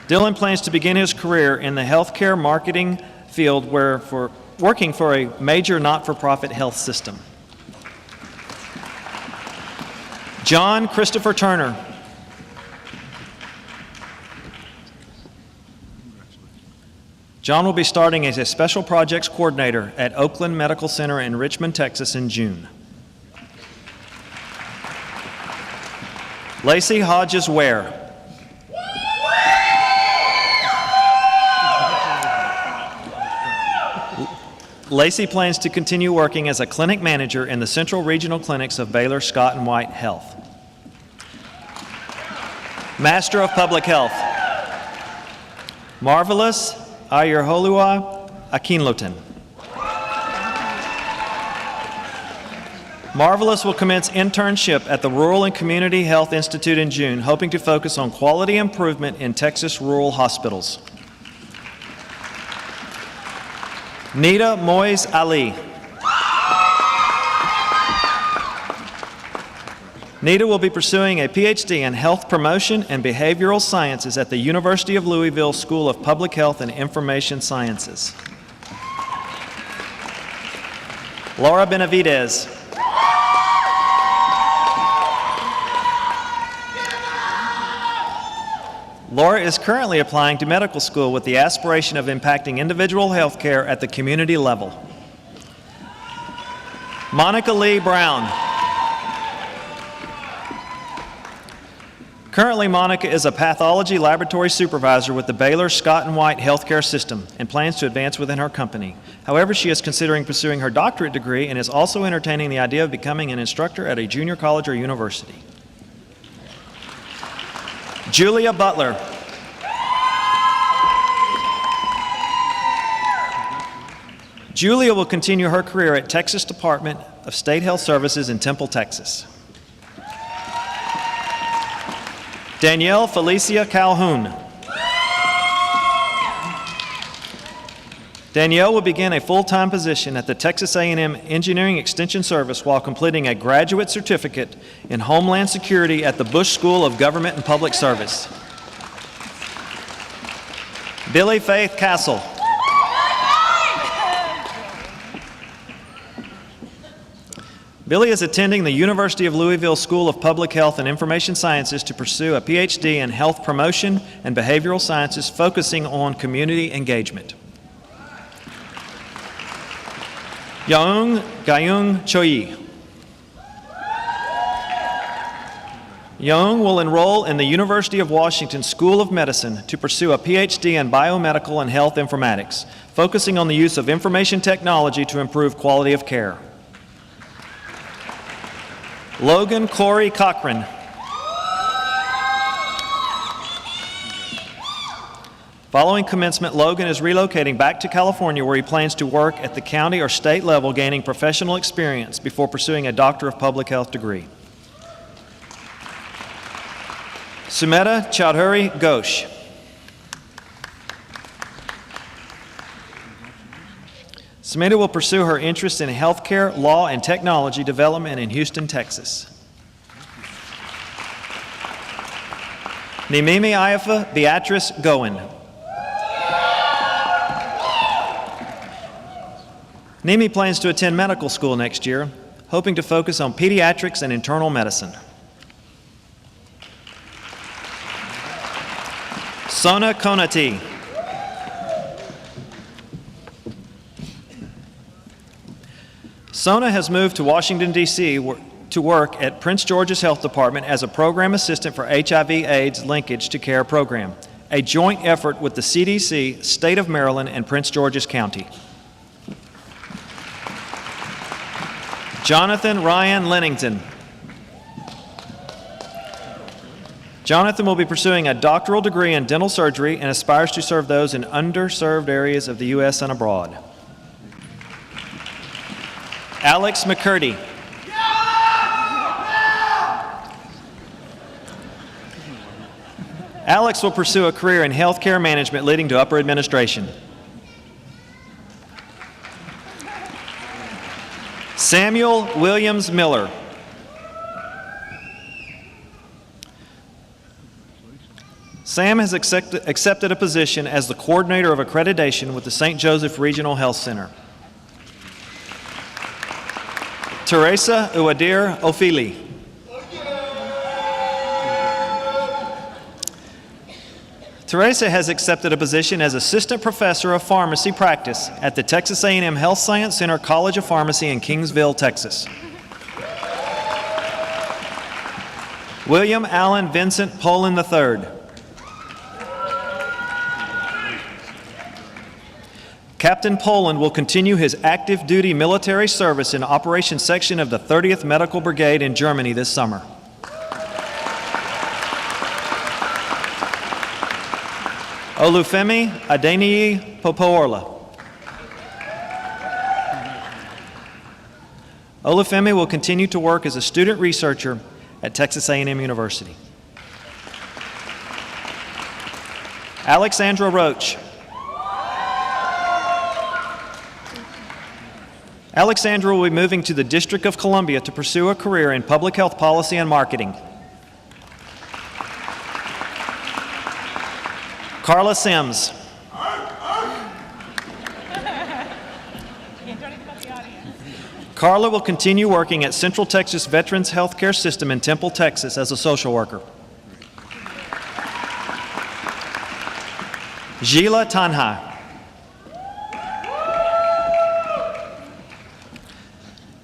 Dylan plans to begin his career in the healthcare marketing field working for a major not-for-profit health system. John Christopher Turner. John will be starting as a special projects coordinator at Oakland Medical Center in Richmond, Texas in June. Lacey Hodges Ware. Lacey plans to continue working as a clinic manager in the Central Regional Clinics of Baylor Scott & White Health. Master of Public Health. Marvelous Ayerholua Akinloten. Marvelous will commence internship at the Rural and Community Health Institute in June, hoping to focus on quality improvement in Texas rural hospitals. Nida Moiz Ali. Nida will be pursuing a PhD in Health Promotion and Behavioral Sciences at the University of Louisville School of Public Health and Information Sciences. Laura Benavidez. Laura is currently applying to medical school with the aspiration of impacting individual health care at the community level. Monica Lee Brown. Currently, Monica is a pathology laboratory supervisor with the Baylor Scott & White healthcare system and plans to advance within her company. However, she is considering pursuing her doctorate degree and is also entertaining the idea of becoming an instructor at a junior college or university. Julia Butler. Julia will continue her career at Texas Department of State Health Services in Temple, Texas. Danielle Felicia Calhoun. Danielle will begin a full-time position at the Texas A&M Engineering Extension Service while completing a graduate certificate in Homeland Security at the Bush School of Government and Public Service. Billy Faith Castle. Billy is attending the University of Louisville School of Public Health and Information Sciences to pursue a PhD in Health Promotion and Behavioral Sciences, focusing on community engagement. Yaung Gayung Choi. Yaung will enroll in the University of Washington School of Medicine to pursue a PhD in Biomedical and Health Informatics, focusing on the use of information technology to improve quality of care. Logan Corey Cochran. Following commencement, Logan is relocating back to California, where he plans to work at the county or state level, gaining professional experience before pursuing a Doctor of Public Health degree. Sumeta Chaudhuri Ghosh. Sumeta will pursue her interest in healthcare, law, and technology development in Houston, Texas. Nimimi Iafa Beatrice Goen. Nimi plans to attend medical school next year, hoping to focus on pediatrics and internal medicine. Sona Konati. Sona has moved to Washington, D.C. to work at Prince George's Health Department as a program assistant for HIV/AIDS Linkage to Care program, a joint effort with the CDC, State of Maryland, and Prince George's County. Jonathan Ryan Lennington. Jonathan will be pursuing a doctoral degree in dental surgery and aspires to serve those in underserved areas of the U.S. and abroad. Alex McCurdy. Alex will pursue a career in healthcare management leading to upper administration. Samuel Williams Miller. Sam has accepted a position as the coordinator of accreditation with the St. Joseph Regional Health Center. Teresa Uwadir Ofili. Teresa has accepted a position as assistant professor of pharmacy practice at the Texas A&M Health Science Center College of Pharmacy in Kingsville, Texas. William Allen Vincent Poland III. Captain Poland will continue his active duty military service in Operations Section of the 30th Medical Brigade in Germany this summer. Olufemi Adeniyi Popoorla. Olufemi will continue to work as a student researcher at Texas A&M University. Alexandra Roach. Alexandra will be moving to the District of Columbia to pursue a career in public health policy and marketing. Carla Sims. Carla will continue working at Central Texas Veterans Healthcare System in Temple, Texas as a social worker. Gila Tanha.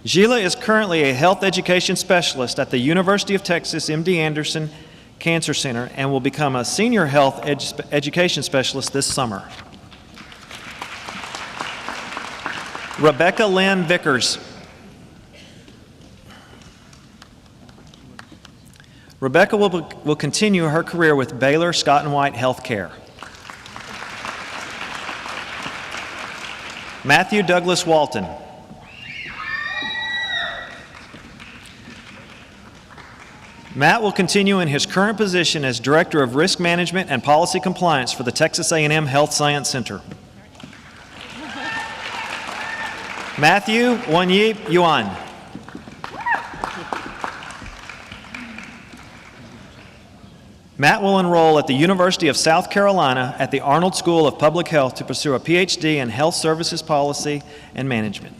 Gila is currently a health education specialist at the University of Texas MD Anderson Cancer Center and will become a senior health education specialist this summer. Rebecca Lynn Vickers. Rebecca will continue her career with Baylor Scott & White Healthcare. Matthew Douglas Walton. Matt will continue in his current position as Director of Risk Management and Policy Compliance for the Texas A&M Health Science Center. Matthew Wanyip Yuan. Matt will enroll at the University of South Carolina at the Arnold School of Public Health to pursue a PhD in Health Services Policy and Management.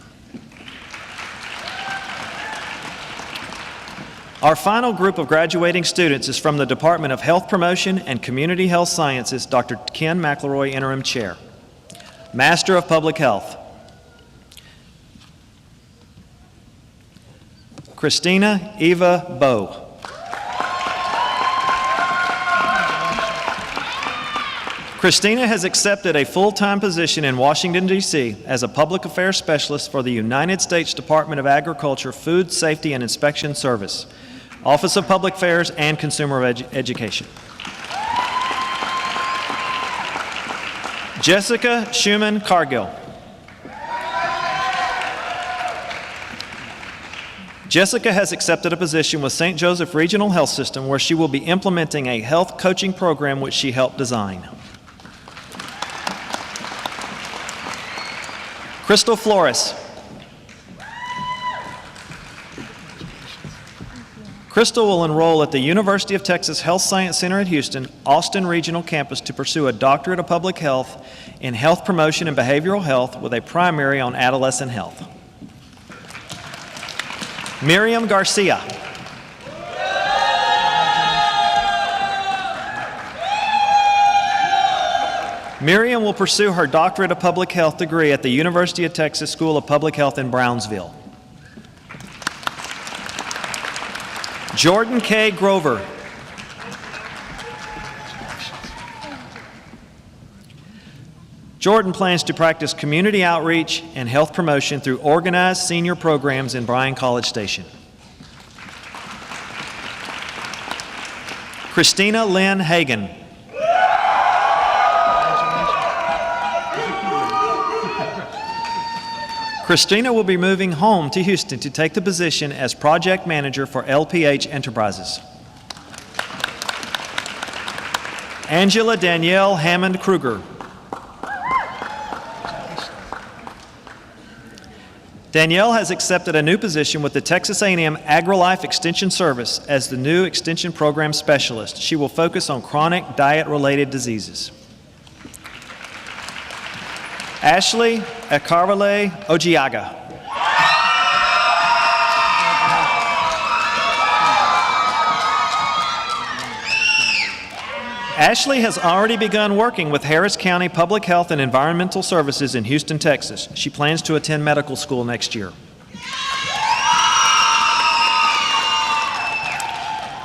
Our final group of graduating students is from the Department of Health Promotion and Community Health Sciences, Dr. Ken McElroy, Interim Chair. Master of Public Health. Christina Eva Bowe. Christina has accepted a full-time position in Washington, D.C. as a public affairs specialist for the United States Department of Agriculture Food Safety and Inspection Service, Office of Public Affairs and Consumer Education. Jessica Schumann Cargill. Jessica has accepted a position with St. Joseph Regional Health System where she will be implementing a health coaching program which she helped design. Crystal Flores. Crystal will enroll at the University of Texas Health Science Center at Houston, Austin Regional Campus to pursue a doctorate of public health in health promotion and behavioral health with a primary on adolescent health. Miriam Garcia. Miriam will pursue her doctorate of public health degree at the University of Texas School of Public Health in Brownsville. Jordan K. Grover. Jordan plans to practice community outreach and health promotion through organized senior programs in Bryan College Station. Christina Lynn Hagan. Christina will be moving home to Houston to take the position as project manager for LPH Enterprises. Angela Danielle Hammond Kruger. Danielle has accepted a new position with the Texas A&M AgriLife Extension Service as the new Extension Program Specialist. She will focus on chronic diet-related diseases. Ashley Akarvale Ojiaga. Ashley has already begun working with Harris County Public Health and Environmental Services in Houston, Texas. She plans to attend medical school next year.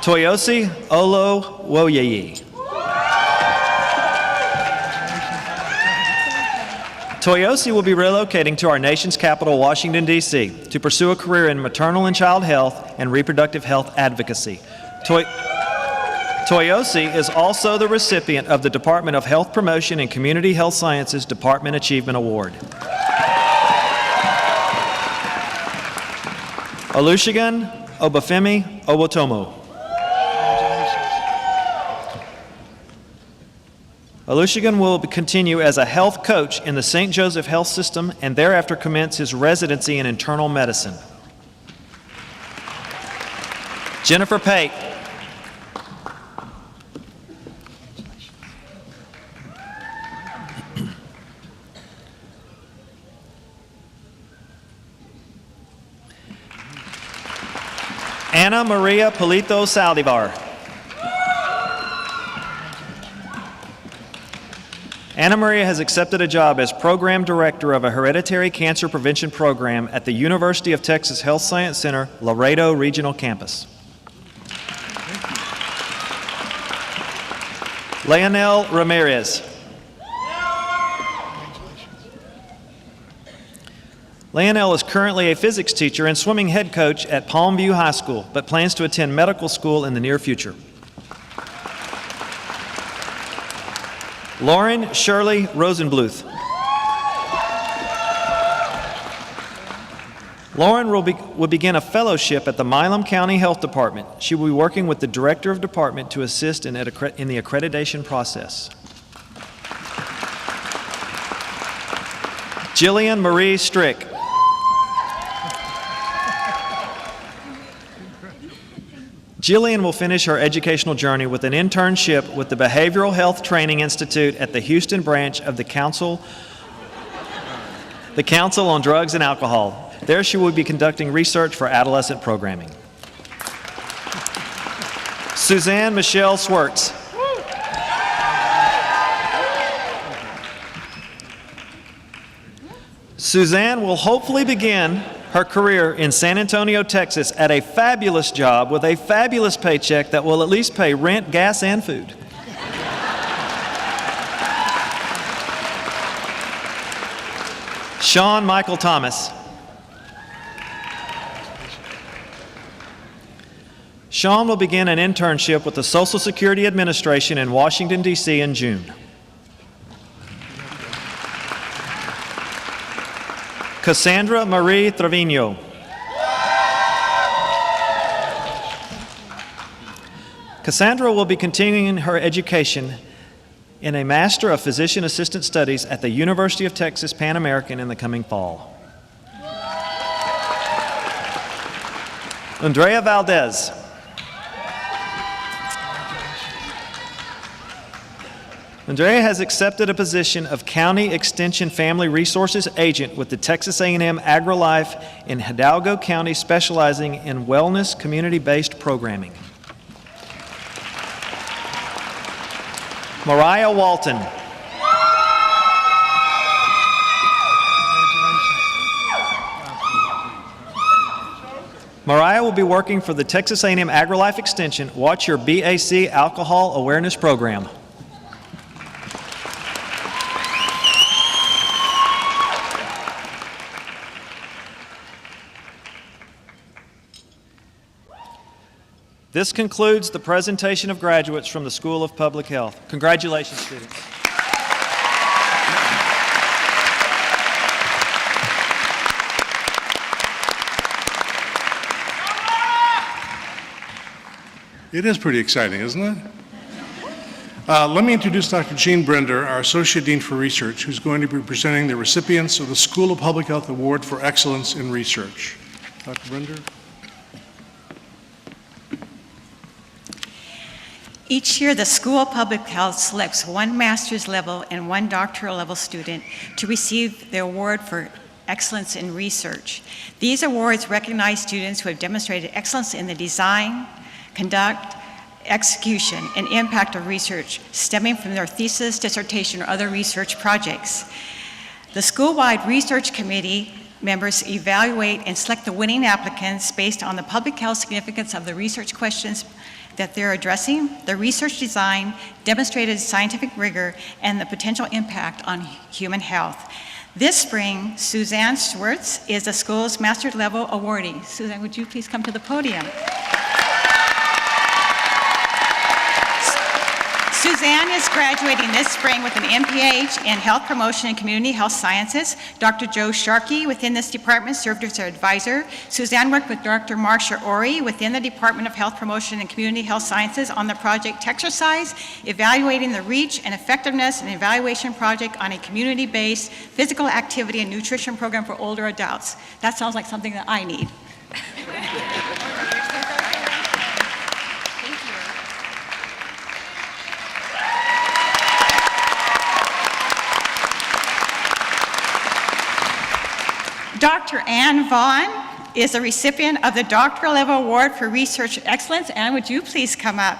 Toyosi Olo Woyeyi. Toyosi will be relocating to our nation's capital, Washington, D.C., to pursue a career in maternal and child health and reproductive health advocacy. Toyosi is also the recipient of the Department of Health Promotion and Community Health Sciences Department Achievement Award. Olusegun Obafemi Owotomo. Olusegun will continue as a health coach in the St. Joseph Health System and thereafter commence his residency in internal medicine. Jennifer Pate. Ana Maria Polito Saldivar. Ana Maria has accepted a job as Program Director of a Hereditary Cancer Prevention Program at the University of Texas Health Science Center, Laredo Regional Campus. Leonel Ramirez. Leonel is currently a physics teacher and swimming head coach at Palmview High School, but plans to attend medical school in the near future. Lauren Shirley Rosenbluth. Lauren will begin a fellowship at the Milam County Health Department. She will be working with the Director of Department to assist in the accreditation process. Jillian Marie Strick. Jillian will finish her educational journey with an internship with the Behavioral Health Training Institute at the Houston branch of the Council on Drugs and Alcohol. There she will be conducting research for adolescent programming. Suzanne Michelle Swartz. Suzanne will hopefully begin her career in San Antonio, Texas at a fabulous job with a fabulous paycheck that will at least pay rent, gas, and food. Sean Michael Thomas. Sean will begin an internship with the Social Security Administration in Washington, D.C. in June. Cassandra Marie Trevino. Cassandra will be continuing her education in a Master of Physician Assistant Studies at the University of Texas Pan American in the coming fall. Andrea Valdez. Andrea has accepted a position of County Extension Family Resources Agent with the Texas A&M AgriLife in Hidalgo County, specializing in wellness community-based programming. Mariah Walton. Mariah will be working for the Texas A&M AgriLife Extension Watch Your BAC Alcohol Awareness Program. This concludes the presentation of graduates from the School of Public Health. Congratulations, students. It is pretty exciting, isn't it? Let me introduce Dr. Jean Brender, our Associate Dean for Research, who's going to be presenting the recipients of the School of Public Health Award for Excellence in Research. Dr. Brender? Each year, the School of Public Health selects one master's level and one doctoral level student to receive the award for excellence in research. These awards recognize students who have demonstrated excellence in the design, conduct, execution, and impact of research stemming from their thesis, dissertation, or other research projects. The school-wide research committee members evaluate and select the winning applicants based on the public health significance of the research questions that they're addressing, the research design, demonstrated scientific rigor, and the potential impact on human health. This spring, Suzanne Schwartz is the school's master level awardee. Suzanne, would you please come to the podium? Suzanne is is graduating this spring with an MPH in Health Promotion and Community Health Sciences. Dr. Joe Sharkey within this department served as our advisor. Suzanne worked with Dr. Marsha Ori within the Department of Health Promotion and Community Health Sciences on the project Texercise, evaluating the reach and effectiveness and evaluation project on a community-based physical activity and nutrition program for older adults. That sounds like something that I need. Dr. Ann Vaughn is a recipient of the doctoral level award for research excellence. Ann, would you please come up?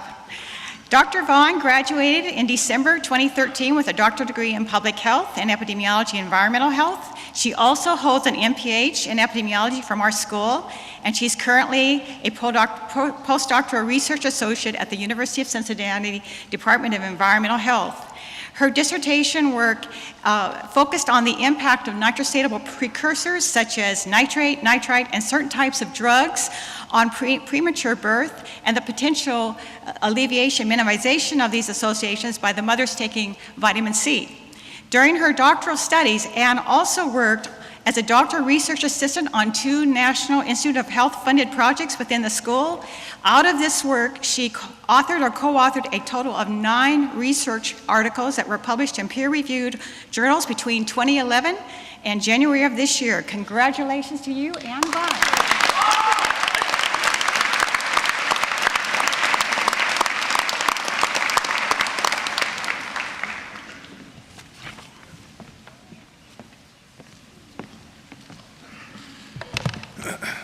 Dr. Vaughn graduated in December 2013 with a doctoral degree in public health and epidemiology and environmental health. She also holds an MPH in epidemiology from our school, and she's currently a postdoctoral research associate at the University of Cincinnati Department of Environmental Health. Her dissertation work focused on the impact of nitrosatable precursors such as nitrate, nitrite, and certain types of drugs on premature birth and the potential alleviation, minimization of these associations by the mothers taking vitamin C. During her doctoral studies, Ann also worked as a doctoral research assistant on 2 National Institute of Health funded projects within the school. Out of this work, she authored or co-authored a total of 9 research articles that were published in peer-reviewed journals between 2011 and January of this year. Congratulations to you, Ann Vaughn.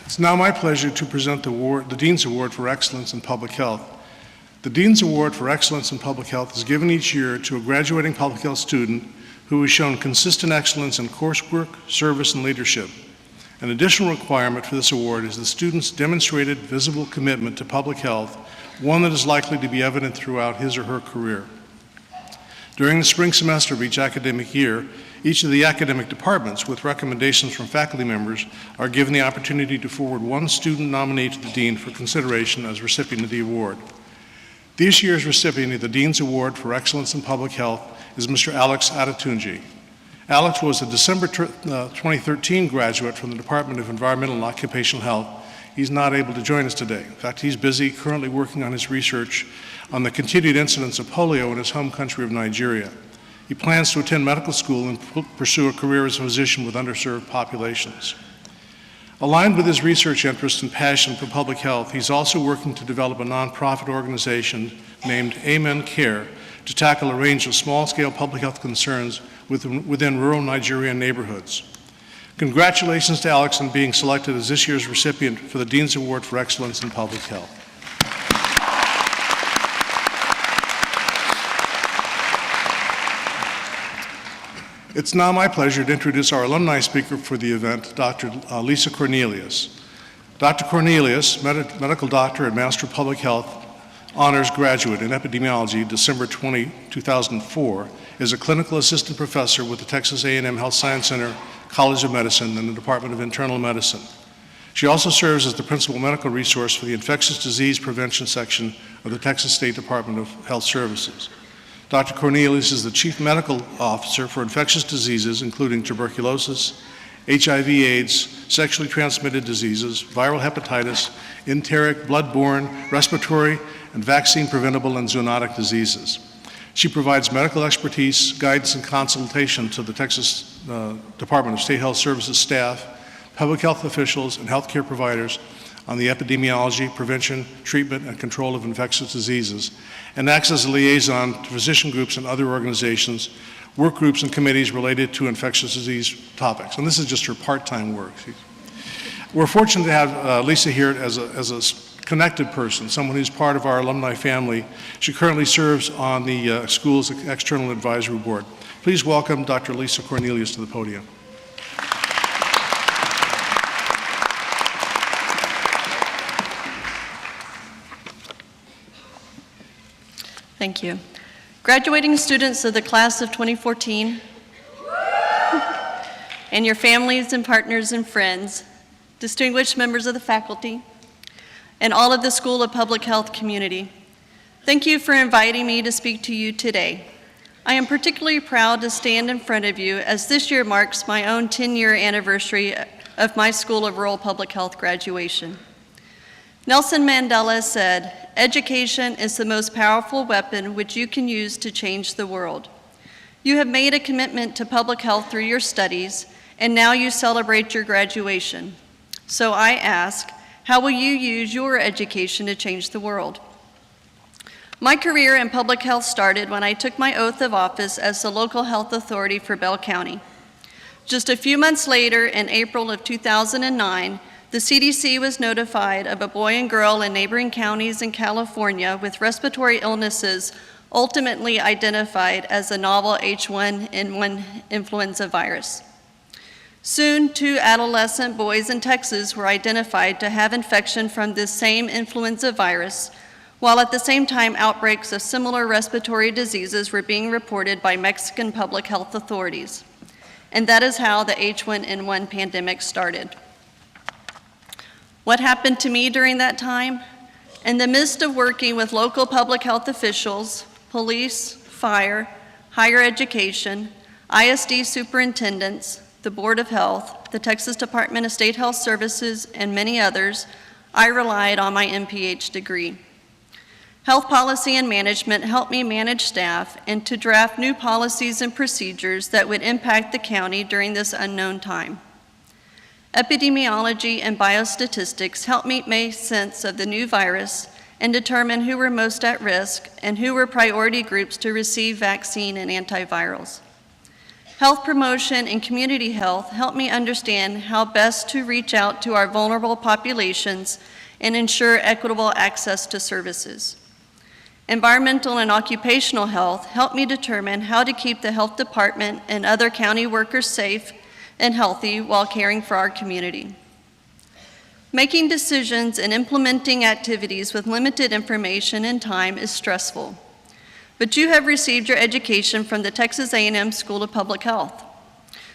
It's now my pleasure to present the Dean's Award for Excellence in Public Health. The Dean's Award for Excellence in Public Health is given each year to a graduating public health student who has shown consistent excellence in coursework, service, and leadership. An additional requirement for this award is the student's demonstrated visible commitment to public health, one that is likely to be evident throughout his or her career. During the spring semester of each academic year, each of the academic departments, with recommendations from faculty members, are given the opportunity to forward one student nominee to the Dean for consideration as recipient of the award. This year's recipient of the Dean's Award for Excellence in Public Health is Mr. Alex Adetunji. Alex was a December 2013 graduate from the Department of Environmental and Occupational Health. He's not able to join us today. In fact, he's busy currently working on his research on the continued incidence of polio in his home country of Nigeria. He plans to attend medical school and pursue a career as a physician with underserved populations. Aligned with his research interest and passion for public health, he's also working to develop a nonprofit organization named Amen Care to tackle a range of small-scale public health concerns within rural Nigerian neighborhoods. Congratulations to Alex on being selected as this year's recipient for the Dean's Award for Excellence in Public Health. It's now my pleasure to introduce our alumni speaker for the event, Dr. Lisa Cornelius. Dr. Cornelius, medical doctor and Master of Public Health Honors graduate in epidemiology, December 2004, is a clinical assistant professor with the Texas A&M Health Science Center, College of Medicine, and the Department of Internal Medicine. She also serves as the principal medical resource for the Infectious Disease Prevention section of the Texas State Department of Health Services. Dr. Cornelius is the Chief Medical Officer for infectious diseases, including tuberculosis, HIV/AIDS, sexually transmitted diseases, viral hepatitis, enteric, bloodborne, respiratory, and vaccine-preventable and zoonotic diseases. She provides medical expertise, guidance, and consultation to the Texas Department of State Health Services staff, public health officials, and healthcare providers on the epidemiology, prevention, treatment, and control of infectious diseases, and acts as a liaison to physician groups and other organizations, work groups and committees related to infectious disease topics. And this is just her part-time work. We're fortunate to have Lisa here as a connected person, someone who's part of our alumni family. She currently serves on the school's External Advisory Board. Please welcome Dr. Lisa Cornelius to the podium. Thank you. Graduating students of the class of 2014, and your families and partners and friends, distinguished members of the faculty, and all of the School of Public Health community, thank you for inviting me to speak to you today. I am particularly proud to stand in front of you as this year marks my own 10-year anniversary of my School of Rural Public Health graduation. Nelson Mandela said, "Education is the most powerful weapon which you can use to change the world." You have made a commitment to public health through your studies, and now you celebrate your graduation. So I ask, how will you use your education to change the world? My career in public health started when I took my oath of office as the local health authority for Bell County. Just a few months later, in April of 2009, the CDC was notified of a boy and girl in neighboring counties in California with respiratory illnesses ultimately identified as the novel H1N1 influenza virus. Soon, 2 adolescent boys in Texas were identified to have infection from this same influenza virus, while at the same time outbreaks of similar respiratory diseases were being reported by Mexican public health authorities. And that is how the H1N1 pandemic started. What happened to me during that time? In the midst of working with local public health officials, police, fire, higher education, ISD superintendents, the Board of Health, the Texas Department of State Health Services, and many others, I relied on my MPH degree. Health policy and management helped me manage staff and to draft new policies and procedures that would impact the county during this unknown time. Epidemiology and biostatistics helped me make sense of the new virus and determine who were most at risk and who were priority groups to receive vaccine and antivirals. Health promotion and community health helped me understand how best to reach out to our vulnerable populations and ensure equitable access to services. Environmental and occupational health helped me determine how to keep the health department and other county workers safe and healthy while caring for our community. Making decisions and implementing activities with limited information and time is stressful. But you have received your education from the Texas A&M School of Public Health.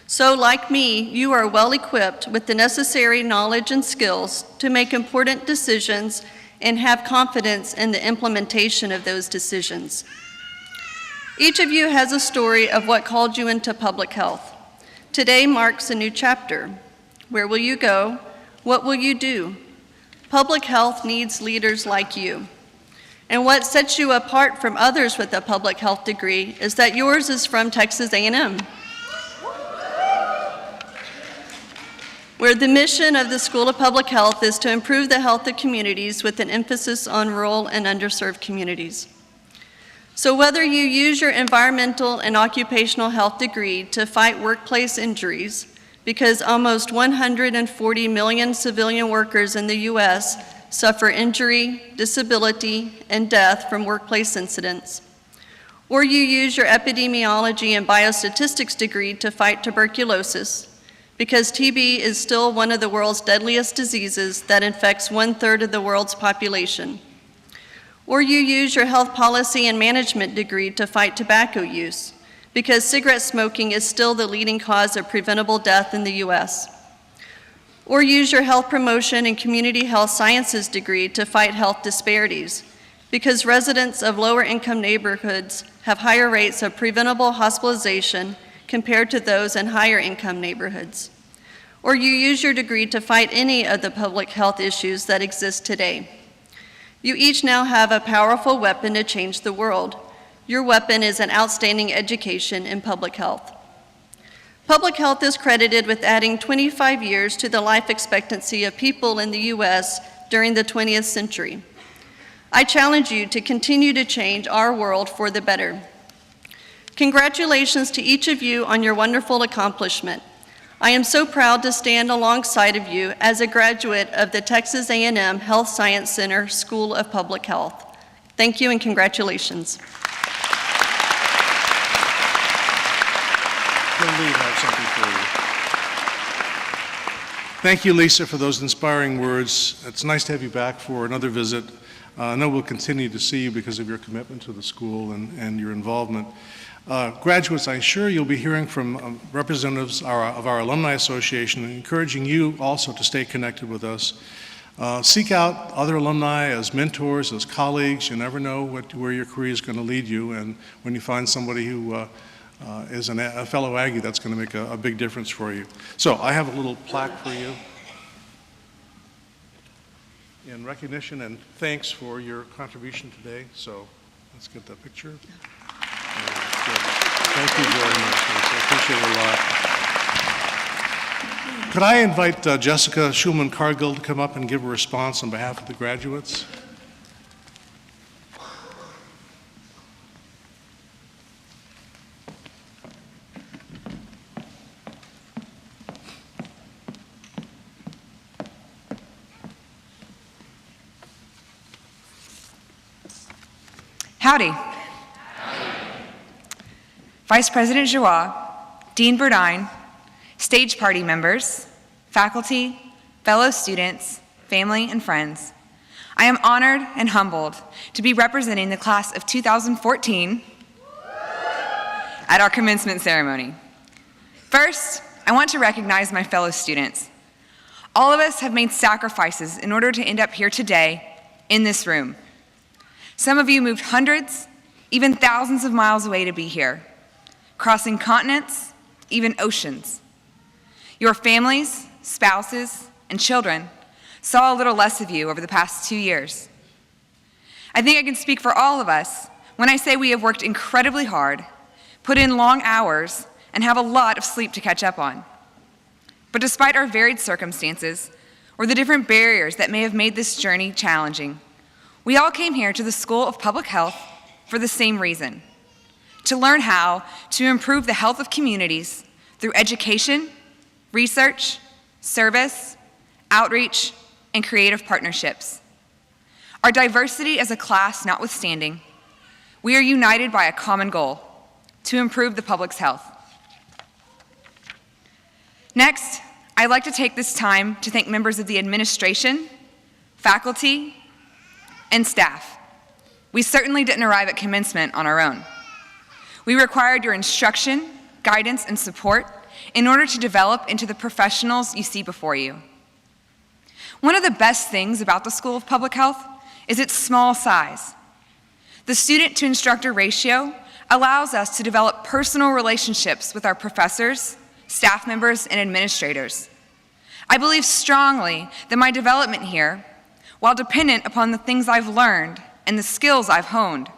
So, like me, you are well equipped with the necessary knowledge and skills to make important decisions and have confidence in the implementation of those decisions. Each of you has a story of what called you into public health. Today marks a new chapter. Where will you go? What will you do? Public health needs leaders like you. And what sets you apart from others with a public health degree is that yours is from Texas A&M, where the mission of the School of Public Health is to improve the health of communities with an emphasis on rural and underserved communities. So whether you use your environmental and occupational health degree to fight workplace injuries, because almost 140 million civilian workers in the U.S. suffer injury, disability, and death from workplace incidents, or you use your epidemiology and biostatistics degree to fight tuberculosis, because TB is still one of the world's deadliest diseases that infects 1/3 of the world's population. Or you use your health policy and management degree to fight tobacco use, because cigarette smoking is still the leading cause of preventable death in the U.S. Or use your health promotion and community health sciences degree to fight health disparities, because residents of lower income neighborhoods have higher rates of preventable hospitalization compared to those in higher income neighborhoods. Or you use your degree to fight any of the public health issues that exist today. You each now have a powerful weapon to change the world. Your weapon is an outstanding education in public health. Public health is credited with adding 25 years to the life expectancy of people in the U.S. during the 20th century. I challenge you to continue to change our world for the better. Congratulations to each of you on your wonderful accomplishment. I am so proud to stand alongside of you as a graduate of the Texas A&M Health Science Center School of Public Health. Thank you and congratulations. Thank you, Lisa, for those inspiring words. It's nice to have you back for another visit. I know we'll continue to see you because of your commitment to the school and your involvement. Graduates, I'm sure you'll be hearing from representatives of our Alumni Association, encouraging you also to stay connected with us. Seek out other alumni as mentors, as colleagues. You never know where your career is going to lead you, and when you find somebody who is a fellow Aggie, that's going to make a big difference for you. So I have a little plaque for you in recognition and thanks for your contribution today. So let's get that picture. Thank you very much. I appreciate it a lot. Could I invite Jessica Schulman-Cargill to come up and give a response on behalf of the graduates? Howdy. Vice President Joie, Dean Burdine, stage party members, faculty, fellow students, family, and friends, I am honored and humbled to be representing the class of 2014 at our commencement ceremony. First, I want to recognize my fellow students. All of us have made sacrifices in order to end up here today in this room. Some of you moved hundreds, even thousands of miles away to be here, crossing continents, even oceans. Your families, spouses, and children saw a little less of you over the past 2 years. I think I can speak for all of us when I say we have worked incredibly hard, put in long hours, and have a lot of sleep to catch up on. But despite our varied circumstances, or the different barriers that may have made this journey challenging, we all came here to the School of Public Health for the same reason: to learn how to improve the health of communities through education, research, service, outreach, and creative partnerships. Our diversity as a class notwithstanding, we are united by a common goal: to improve the public's health. Next, I'd like to take this time to thank members of the administration, faculty, and staff. We certainly didn't arrive at commencement on our own. We required your instruction, guidance, and support in order to develop into the professionals you see before you. One of the best things about the School of Public Health is its small size. The student-to-instructor ratio allows us to develop personal relationships with our professors, staff members, and administrators. I believe strongly that my development here, while dependent upon the things I've learned and the skills I've honed,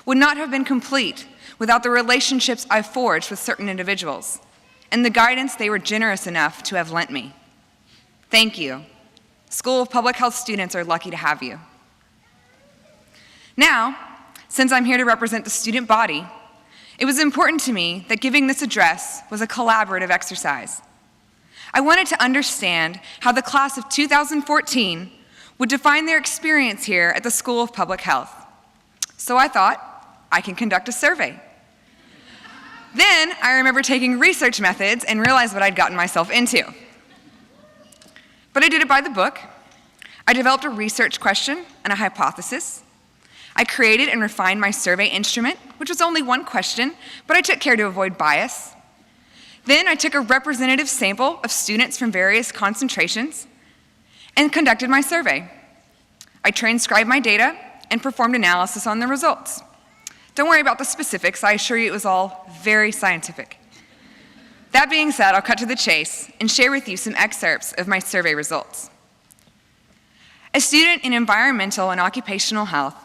would not have been complete without the relationships I've forged with certain individuals and the guidance they were generous enough to have lent me. Thank you. School of Public Health students are lucky to have you. Now, since I'm here to represent the student body, it was important to me that giving this address was a collaborative exercise. I wanted to understand how the class of 2014 would define their experience here at the School of Public Health. So I thought, I can conduct a survey. Then I remember taking research methods and realized what I'd gotten myself into. But I did it by the book. I developed a research question and a hypothesis. I created and refined my survey instrument, which was only one question, but I took care to avoid bias. Then I took a representative sample of students from various concentrations and conducted my survey. I transcribed my data and performed analysis on the results. Don't worry about the specifics, I assure you it was all very scientific. That being said, I'll cut to the chase and share with you some excerpts of my survey results. A student in environmental and occupational health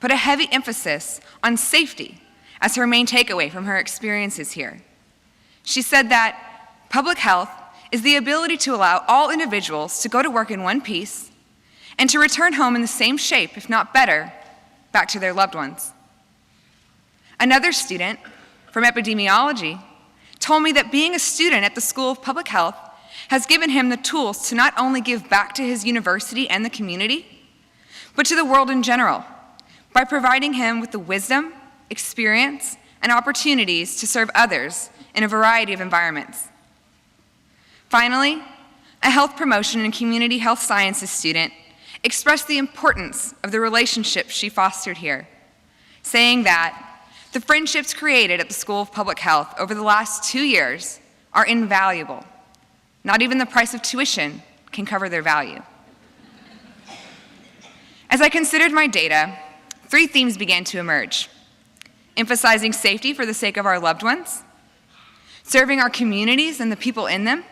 put a heavy emphasis on safety as her main takeaway from her experiences here. She said that public health is the ability to allow all individuals to go to work in one piece and to return home in the same shape, if not better, back to their loved ones. Another student from epidemiology told me that being a student at the School of Public Health has given him the tools to not only give back to his university and the community, but to the world in general, by providing him with the wisdom, experience, and opportunities to serve others in a variety of environments. Finally, a health promotion and community health sciences student expressed the importance of the relationships she fostered here, saying that the friendships created at the School of Public Health over the last 2 years are invaluable. Not even the price of tuition can cover their value. As I considered my data, 3 themes began to emerge: emphasizing safety for the sake of our loved ones, serving our communities and the people in them,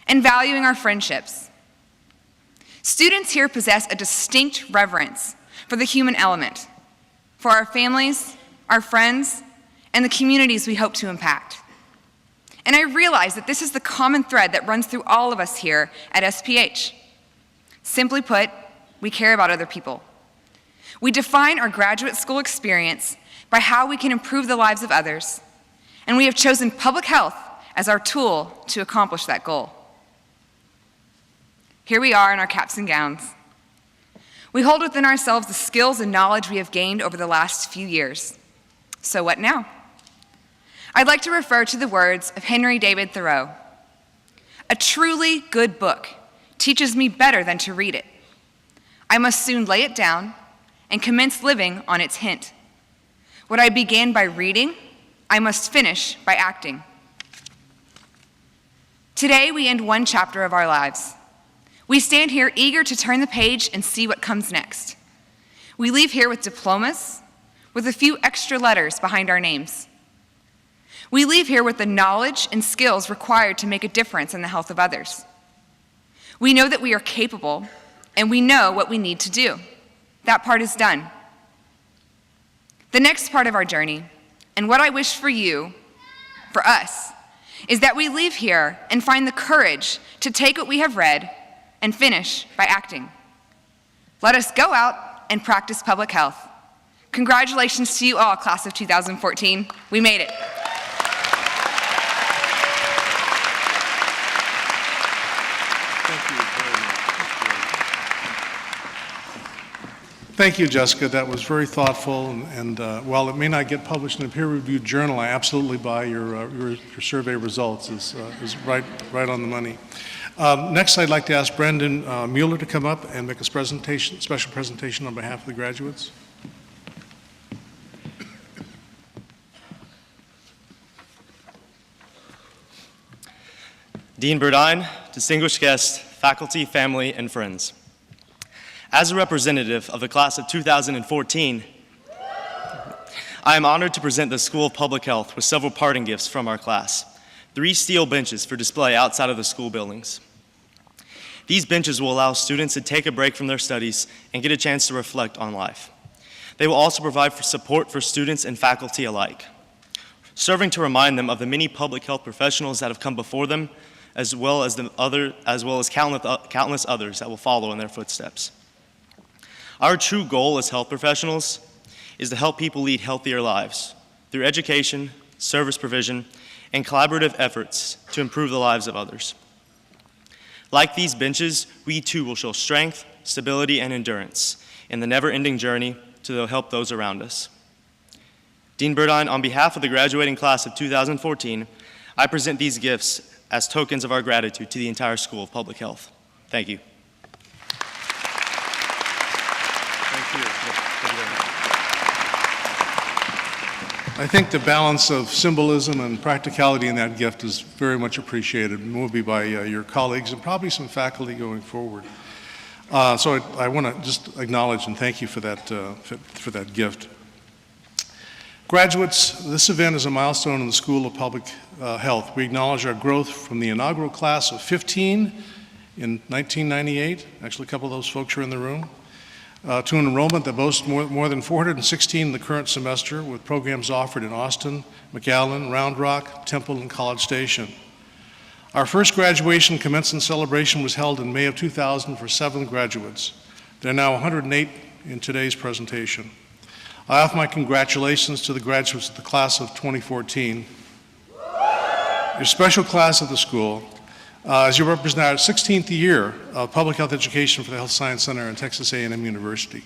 and valuing our friendships. Students here possess a distinct reverence for the human element, for our families, our friends, and the communities we hope to impact. And I realize that this is the common thread that runs through all of us here at SPH. Simply put, we care about other people. We define our graduate school experience by how we can improve the lives of others, and we have chosen public health as our tool to accomplish that goal. Here we are in our caps and gowns. We hold within ourselves the skills and knowledge we have gained over the last few years. So what now? I'd like to refer to the words of Henry David Thoreau. "A truly good book teaches me better than to read it. I must soon lay it down and commence living on its hint. What I began by reading, I must finish by acting." Today, we end one chapter of our lives. We stand here eager to turn the page and see what comes next. We leave here with diplomas, with a few extra letters behind our names. We leave here with the knowledge and skills required to make a difference in the health of others. We know that we are capable, and we know what we need to do. That part is done. The next part of our journey, and what I wish for you, for us, is that we leave here and find the courage to take what we have read and finish by acting. Let us go out and practice public health. Congratulations to you all, class of 2014. We made it. Thank you, Jessica. That was very thoughtful, and while it may not get published in a peer-reviewed journal, I absolutely buy your survey results. Is right on the money. Next, I'd like to ask Brendan Mueller to come up and make a special presentation on behalf of the graduates. Dean Burdine, distinguished guests, faculty, family, and friends. As a representative of the class of 2014, I am honored to present the School of Public Health with several parting gifts from our class. 3 steel benches for display outside of the school buildings. These benches will allow students to take a break from their studies and get a chance to reflect on life. They will also provide for support for students and faculty alike, serving to remind them of the many public health professionals that have come before them, as well as countless others that will follow in their footsteps. Our true goal as health professionals is to help people lead healthier lives through education, service provision, and collaborative efforts to improve the lives of others. Like these benches, we too will show strength, stability, and endurance in the never-ending journey to help those around us. Dean Burdine, on behalf of the graduating class of 2014, I present these gifts as tokens of our gratitude to the entire School of Public Health. Thank you. I think the balance of symbolism and practicality in that gift is very much appreciated, and will be by your colleagues and probably some faculty going forward. So I want to just acknowledge and thank you for that gift. Graduates, this event is a milestone in the School of Public Health. We acknowledge our growth from the inaugural class of 15 in 1998, actually a couple of those folks are in the room, to an enrollment that boasts more than 416 in the current semester, with programs offered in Austin, McAllen, Round Rock, Temple, and College Station. Our first graduation commencement celebration was held in May of 2000 for 7 graduates. There are now 108 in today's presentation. I offer my congratulations to the graduates of the class of 2014, your special class of the school, as you represent our 16th year of public health education for the Health Science Center and Texas A&M University.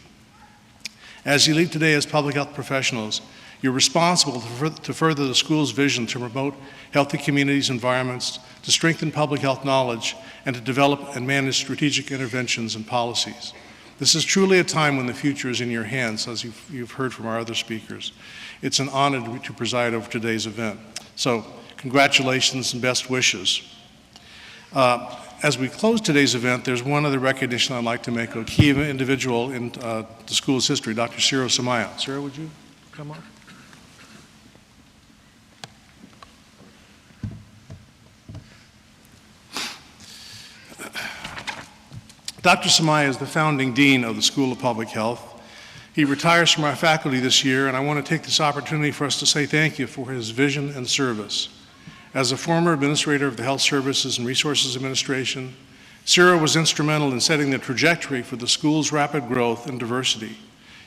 As you lead today as public health professionals, you're responsible to further the school's vision to promote healthy communities, environments, to strengthen public health knowledge, and to develop and manage strategic interventions and policies. This is truly a time when the future is in your hands, as you've heard from our other speakers. It's an honor to preside over today's event. So, congratulations and best wishes. As we close today's event, there's one other recognition I'd like to make, a key individual in the school's history, Dr. Ciro Samaya. Ciro, would you come on? Dr. Samaya is the founding dean of the School of Public Health. He retires from our faculty this year, and I want to take this opportunity for us to say thank you for his vision and service. As a former administrator of the Health Services and Resources Administration, Ciro was instrumental in setting the trajectory for the school's rapid growth and diversity.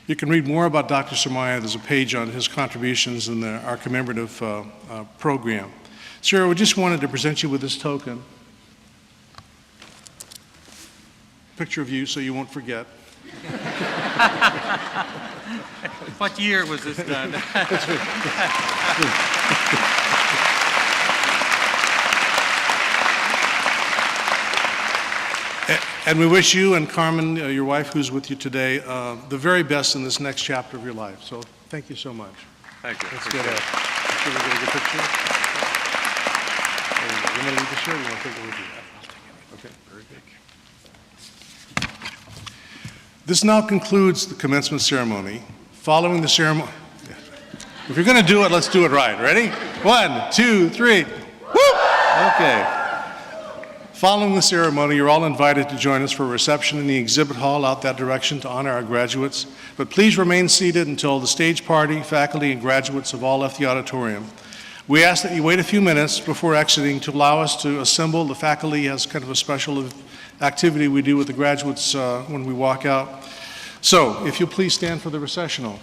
You can read more about Dr. Samaya. There's a page on his contributions in our commemorative program. Ciro, we just wanted to present you with this token. Picture of you so you won't forget. What year was this done? And we wish you and Carmen, your wife who's with you today, the very best in this next chapter of your life. So thank you so much. Thank you. Let's get a good picture. There you go. You want to leave the shirt or you want to take it with you? I'll take it. Okay, very big. This now concludes the commencement ceremony. Following the ceremony, if you're going to do it, let's do it right. Ready? 1, 2, 3. Woo! Okay. Following the ceremony, you're all invited to join us for a reception in the exhibit hall out that direction to honor our graduates. But please remain seated until the stage party, faculty, and graduates have all left the auditorium. We ask that you wait a few minutes before exiting to allow us to assemble. The faculty has kind of a special activity we do with the graduates when we walk out. So, if you'll please stand for the recessional.